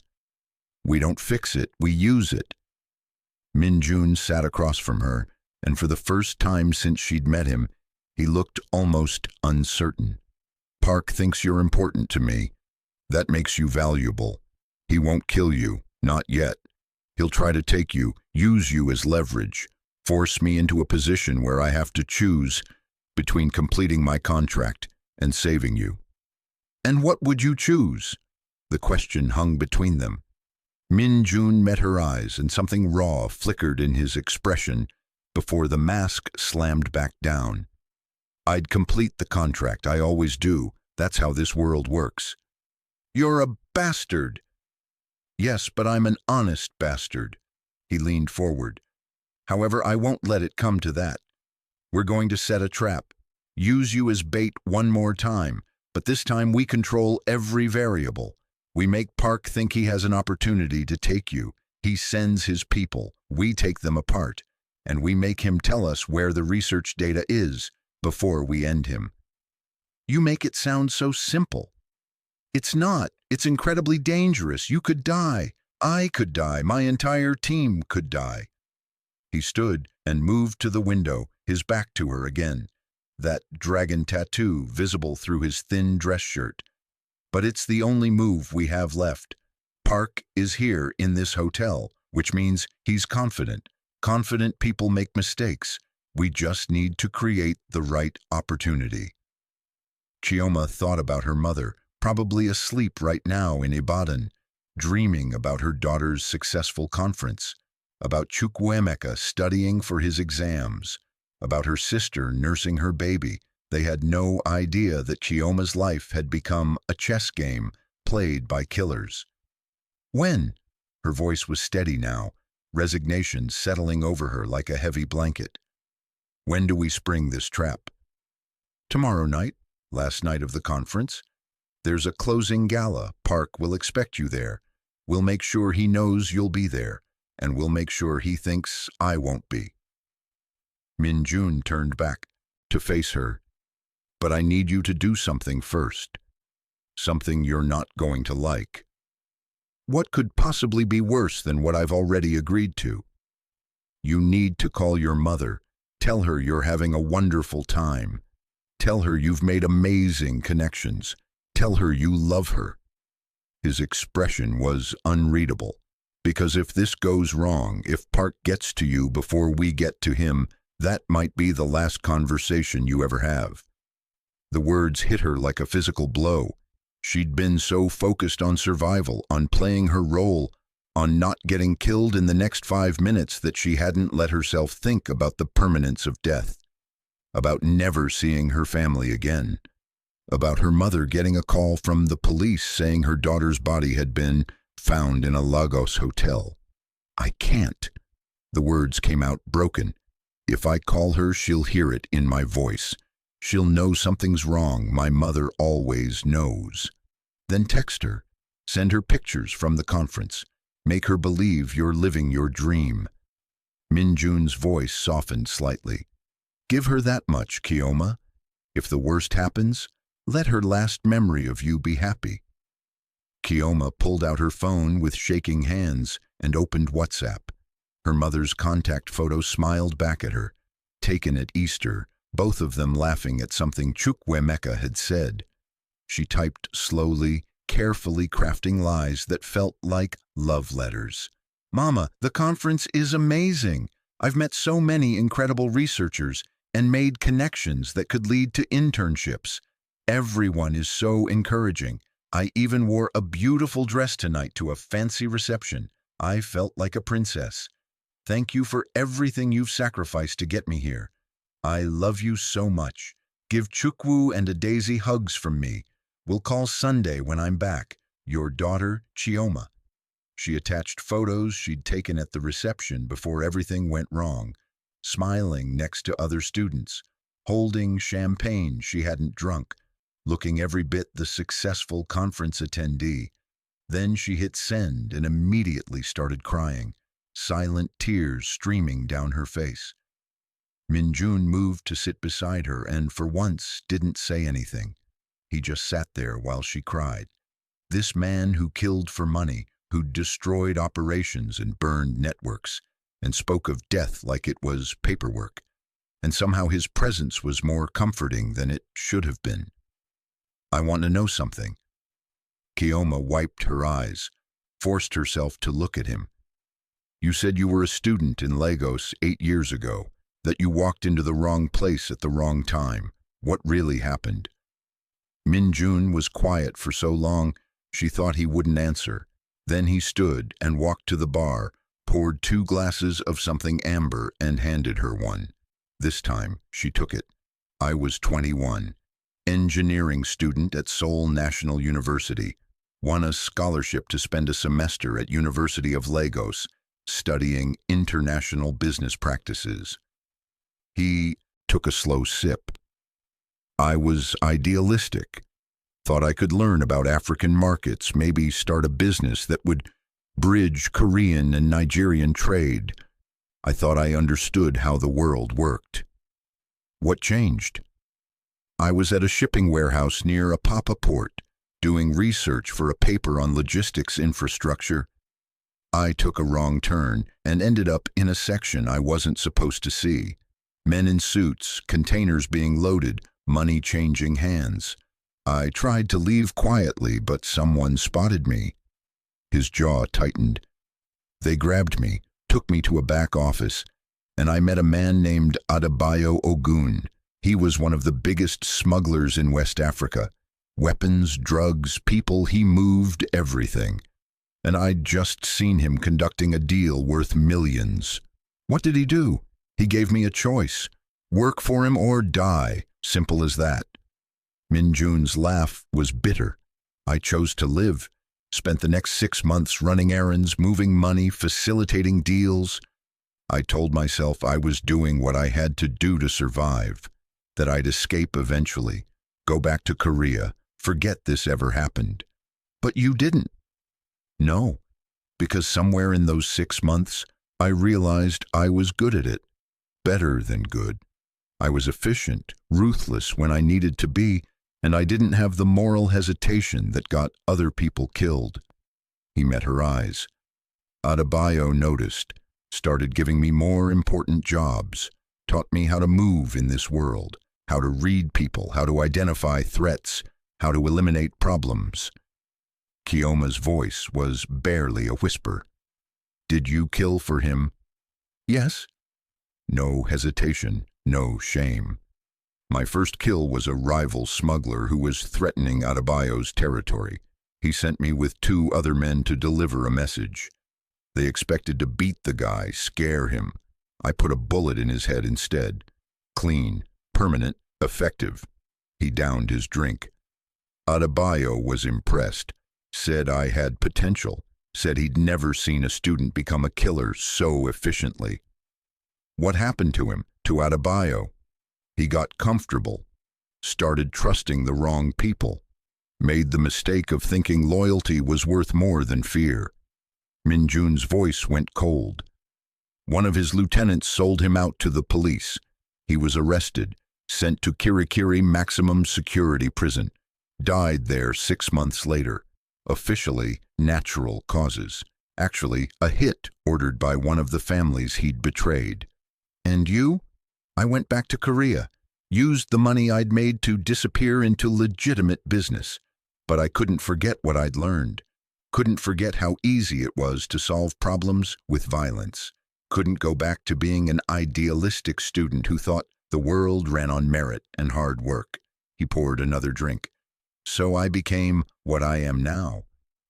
Speaker 1: We don't fix it, we use it. Min Jun sat across from her, and for the first time since she'd met him, he looked almost uncertain. Park thinks you're important to me. That makes you valuable. He won't kill you, not yet. He'll try to take you, use you as leverage, force me into a position where I have to choose between completing my contract and saving you. And what would you choose? The question hung between them. Min Jun met her eyes, and something raw flickered in his expression before the mask slammed back down. I'd complete the contract, I always do. That's how this world works. You're a bastard. Yes, but I'm an honest bastard. He leaned forward. However, I won't let it come to that. We're going to set a trap, use you as bait one more time, but this time we control every variable. We make Park think he has an opportunity to take you. He sends his people, we take them apart, and we make him tell us where the research data is before we end him. You make it sound so simple. It's not. It's incredibly dangerous. You could die. I could die. My entire team could die. He stood and moved to the window, his back to her again, that dragon tattoo visible through his thin dress shirt. But it's the only move we have left. Park is here in this hotel, which means he's confident. Confident people make mistakes. We just need to create the right opportunity. Chioma thought about her mother, probably asleep right now in Ibadan, dreaming about her daughter's successful conference, about Chukwuemeka studying for his exams, about her sister nursing her baby. They had no idea that Chioma's life had become a chess game played by killers. When? Her voice was steady now, resignation settling over her like a heavy blanket. When do we spring this trap? Tomorrow night, last night of the conference. There's a closing gala. Park will expect you there. We'll make sure he knows you'll be there, and we'll make sure he thinks I won't be. Min Jun turned back to face her. But I need you to do something first. Something you're not going to like. What could possibly be worse than what I've already agreed to? You need to call your mother. Tell her you're having a wonderful time. Tell her you've made amazing connections. Tell her you love her. His expression was unreadable, because if this goes wrong, if Park gets to you before we get to him, that might be the last conversation you ever have. The words hit her like a physical blow. She'd been so focused on survival, on playing her role, on not getting killed in the next 5 minutes, that she hadn't let herself think about the permanence of death, about never seeing her family again, about her mother getting a call from the police saying her daughter's body had been found in a Lagos hotel. I can't. The words came out broken. If I call her, she'll hear it in my voice. She'll know something's wrong. My mother always knows. Then text her. Send her pictures from the conference. Make her believe you're living your dream. Min Jun's voice softened slightly. Give her that much, Chioma. If the worst happens, let her last memory of you be happy. Chioma pulled out her phone with shaking hands and opened WhatsApp. Her mother's contact photo smiled back at her, taken at Easter, both of them laughing at something Chukwuemeka had said. She typed slowly, carefully crafting lies that felt like love letters. Mama, the conference is amazing. I've met so many incredible researchers and made connections that could lead to internships. Everyone is so encouraging. I even wore a beautiful dress tonight to a fancy reception. I felt like a princess. Thank you for everything you've sacrificed to get me here. I love you so much. Give Chukwu and a Daisy hugs from me. We'll call Sunday when I'm back. Your daughter, Chioma. She attached photos she'd taken at the reception before everything went wrong, smiling next to other students, holding champagne she hadn't drunk, looking every bit the successful conference attendee. Then she hit send and immediately started crying, silent tears streaming down her face. Min Jun moved to sit beside her and for once didn't say anything. He just sat there while she cried. This man who killed for money, who destroyed operations and burned networks, and spoke of death like it was paperwork. And somehow his presence was more comforting than it should have been. I want to know something. Chioma wiped her eyes, forced herself to look at him. You said you were a student in Lagos 8 years ago, that you walked into the wrong place at the wrong time. What really happened? Min Jun was quiet for so long, she thought he wouldn't answer. Then he stood and walked to the bar, poured 2 glasses of something amber and handed her one. This time, she took it. I was 21, engineering student at Seoul National University, won a scholarship to spend a semester at University of Lagos, studying international business practices. He took a slow sip. I was idealistic. Thought I could learn about African markets, maybe start a business that would bridge Korean and Nigerian trade. I thought I understood how the world worked. What changed? I was at a shipping warehouse near Apapa port, doing research for a paper on logistics infrastructure. I took a wrong turn and ended up in a section I wasn't supposed to see. Men in suits, containers being loaded, money changing hands. I tried to leave quietly, but someone spotted me. His jaw tightened. They grabbed me, took me to a back office, and I met a man named Adebayo Ogun. He was one of the biggest smugglers in West Africa. Weapons, drugs, people, he moved everything. And I'd just seen him conducting a deal worth millions. What did he do? He gave me a choice. Work for him or die. Simple as that. Min Jun's laugh was bitter. I chose to live. Spent the next 6 months running errands, moving money, facilitating deals. I told myself I was doing what I had to do to survive, that I'd escape eventually, go back to Korea, forget this ever happened. But you didn't. No, because somewhere in those 6 months, I realized I was good at it, better than good. I was efficient, ruthless when I needed to be, and I didn't have the moral hesitation that got other people killed. He met her eyes. Adebayo noticed, started giving me more important jobs, taught me how to move in this world, how to read people, how to identify threats, how to eliminate problems. Chioma's voice was barely a whisper. Did you kill for him? Yes. No hesitation, no shame. My first kill was a rival smuggler who was threatening Adebayo's territory. He sent me with 2 other men to deliver a message. They expected to beat the guy, scare him. I put a bullet in his head instead. Clean, permanent, effective. He downed his drink. Adebayo was impressed, said I had potential, said he'd never seen a student become a killer so efficiently. What happened to him, to Adebayo? He got comfortable, started trusting the wrong people, made the mistake of thinking loyalty was worth more than fear. Min Jun's voice went cold. One of his lieutenants sold him out to the police. He was arrested, sent to Kirikiri Maximum Security Prison, died there 6 months later. Officially, natural causes. Actually, a hit ordered by one of the families he'd betrayed. And you? I went back to Korea, used the money I'd made to disappear into legitimate business. But I couldn't forget what I'd learned. Couldn't forget how easy it was to solve problems with violence. Couldn't go back to being an idealistic student who thought the world ran on merit and hard work. He poured another drink. So I became what I am now.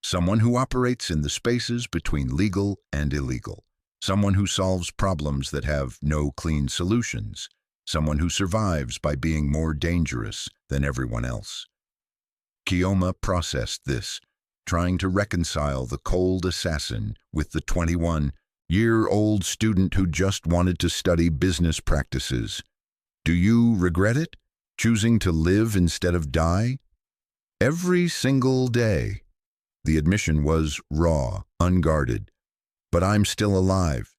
Speaker 1: Someone who operates in the spaces between legal and illegal. Someone who solves problems that have no clean solutions. Someone who survives by being more dangerous than everyone else. Chioma processed this, trying to reconcile the cold assassin with the 21-year-old student who just wanted to study business practices. Do you regret it? Choosing to live instead of die? Every single day. The admission was raw, unguarded. But I'm still alive.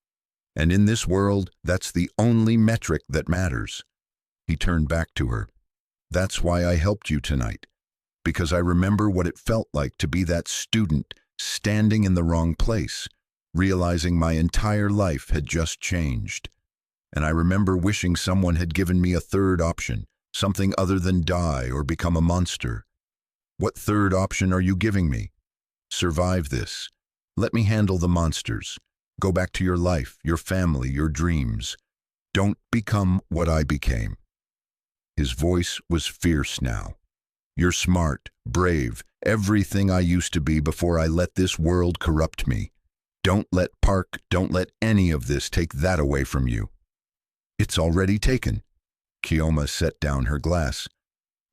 Speaker 1: And in this world, that's the only metric that matters. He turned back to her. That's why I helped you tonight. Because I remember what it felt like to be that student standing in the wrong place, realizing my entire life had just changed. And I remember wishing someone had given me a third option, something other than die or become a monster. What third option are you giving me? Survive this. Let me handle the monsters. Go back to your life, your family, your dreams. Don't become what I became. His voice was fierce now. You're smart, brave, everything I used to be before I let this world corrupt me. Don't let any of this take that away from you. It's already taken. Chioma set down her glass.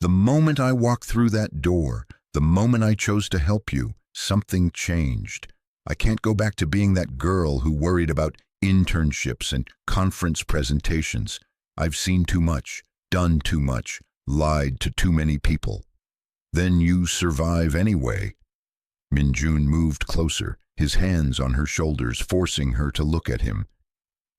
Speaker 1: The moment I walked through that door, the moment I chose to help you, something changed. I can't go back to being that girl who worried about internships and conference presentations. I've seen too much, done too much, lied to too many people. Then you survive anyway. Min Jun moved closer, his hands on her shoulders, forcing her to look at him.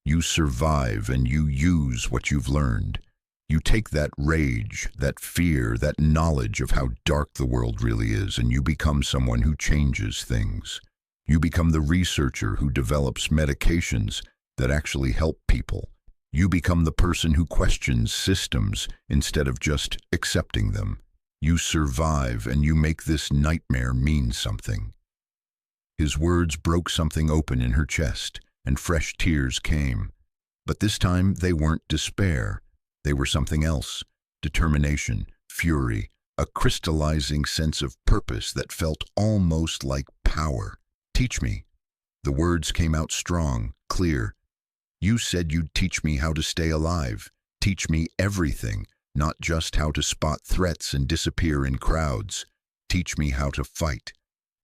Speaker 1: You survive and you use what you've learned. You take that rage, that fear, that knowledge of how dark the world really is, and you become someone who changes things. You become the researcher who develops medications that actually help people. You become the person who questions systems instead of just accepting them. You survive and you make this nightmare mean something. His words broke something open in her chest, and fresh tears came. But this time they weren't despair. They were something else. Determination, fury, a crystallizing sense of purpose that felt almost like power. Teach me. The words came out strong, clear. You said you'd teach me how to stay alive. Teach me everything, not just how to spot threats and disappear in crowds. Teach me how to fight,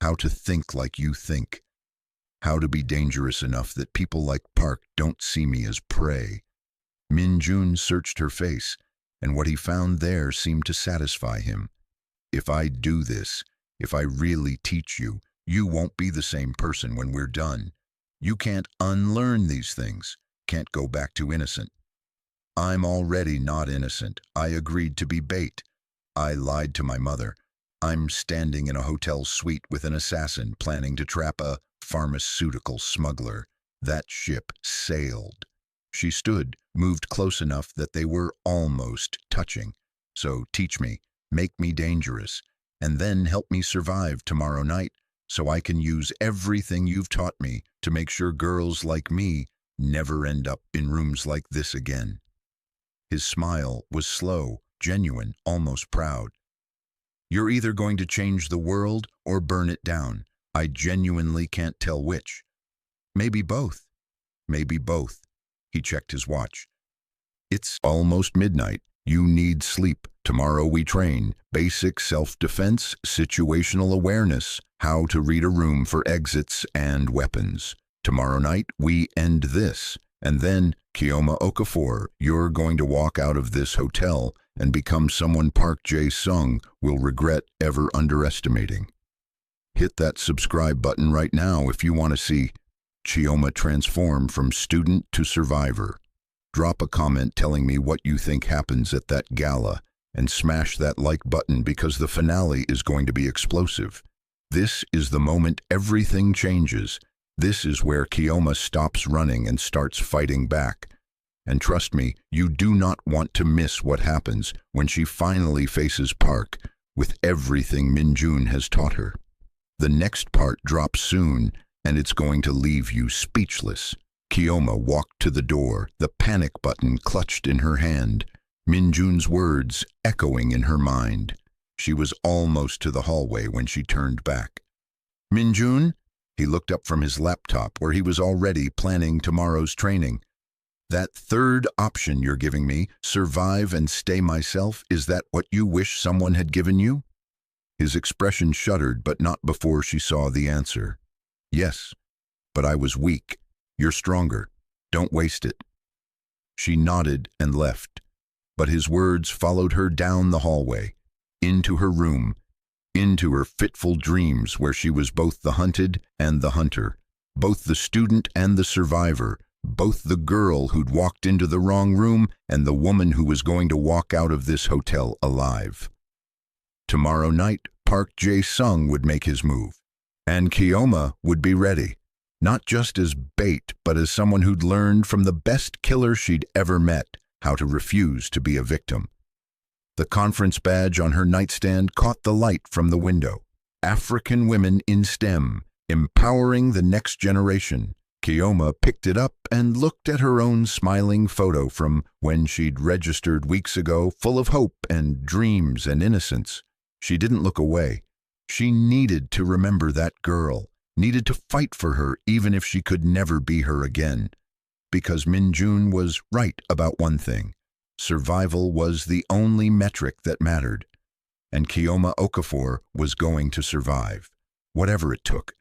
Speaker 1: how to think like you think, how to be dangerous enough that people like Park don't see me as prey. Min Jun searched her face, and what he found there seemed to satisfy him. If I do this, if I really teach you, you won't be the same person when we're done. You can't unlearn these things, can't go back to innocent. I'm already not innocent. I agreed to be bait. I lied to my mother. I'm standing in a hotel suite with an assassin planning to trap a pharmaceutical smuggler. That ship sailed. She stood, moved close enough that they were almost touching. So teach me, make me dangerous, and then help me survive tomorrow night so I can use everything you've taught me to make sure girls like me never end up in rooms like this again. His smile was slow, genuine, almost proud. You're either going to change the world or burn it down. I genuinely can't tell which. Maybe both. Maybe both. He checked his watch. It's almost midnight. You need sleep. Tomorrow we train. Basic self-defense, situational awareness, how to read a room for exits and weapons. Tomorrow night we end this. And then, Chioma Okafor, you're going to walk out of this hotel and become someone Park Jae-sung will regret ever underestimating. Hit that subscribe button right now if you want to see Chioma transform from student to survivor. Drop a comment telling me what you think happens at that gala, and smash that like button because the finale is going to be explosive. This is the moment everything changes. This is where Chioma stops running and starts fighting back. And trust me, you do not want to miss what happens when she finally faces Park with everything Min Jun has taught her. The next part drops soon, and it's going to leave you speechless. Chioma walked to the door, the panic button clutched in her hand, Min Jun's words echoing in her mind. She was almost to the hallway when she turned back. Min Jun? He looked up from his laptop where he was already planning tomorrow's training. That third option you're giving me, survive and stay myself, is that what you wish someone had given you? His expression shuddered, but not before she saw the answer. Yes, but I was weak. You're stronger. Don't waste it. She nodded and left, but his words followed her down the hallway, into her room, into her fitful dreams where she was both the hunted and the hunter, both the student and the survivor, both the girl who'd walked into the wrong room and the woman who was going to walk out of this hotel alive. Tomorrow night, Park Jae-sung would make his move, and Chioma would be ready, not just as bait, but as someone who'd learned from the best killer she'd ever met how to refuse to be a victim. The conference badge on her nightstand caught the light from the window. African women in STEM, empowering the next generation. Chioma picked it up and looked at her own smiling photo from when she'd registered weeks ago, full of hope and dreams and innocence. She didn't look away. She needed to remember that girl, needed to fight for her even if she could never be her again. Because Min Jun was right about one thing. Survival was the only metric that mattered. And Chioma Okafor was going to survive, whatever it took.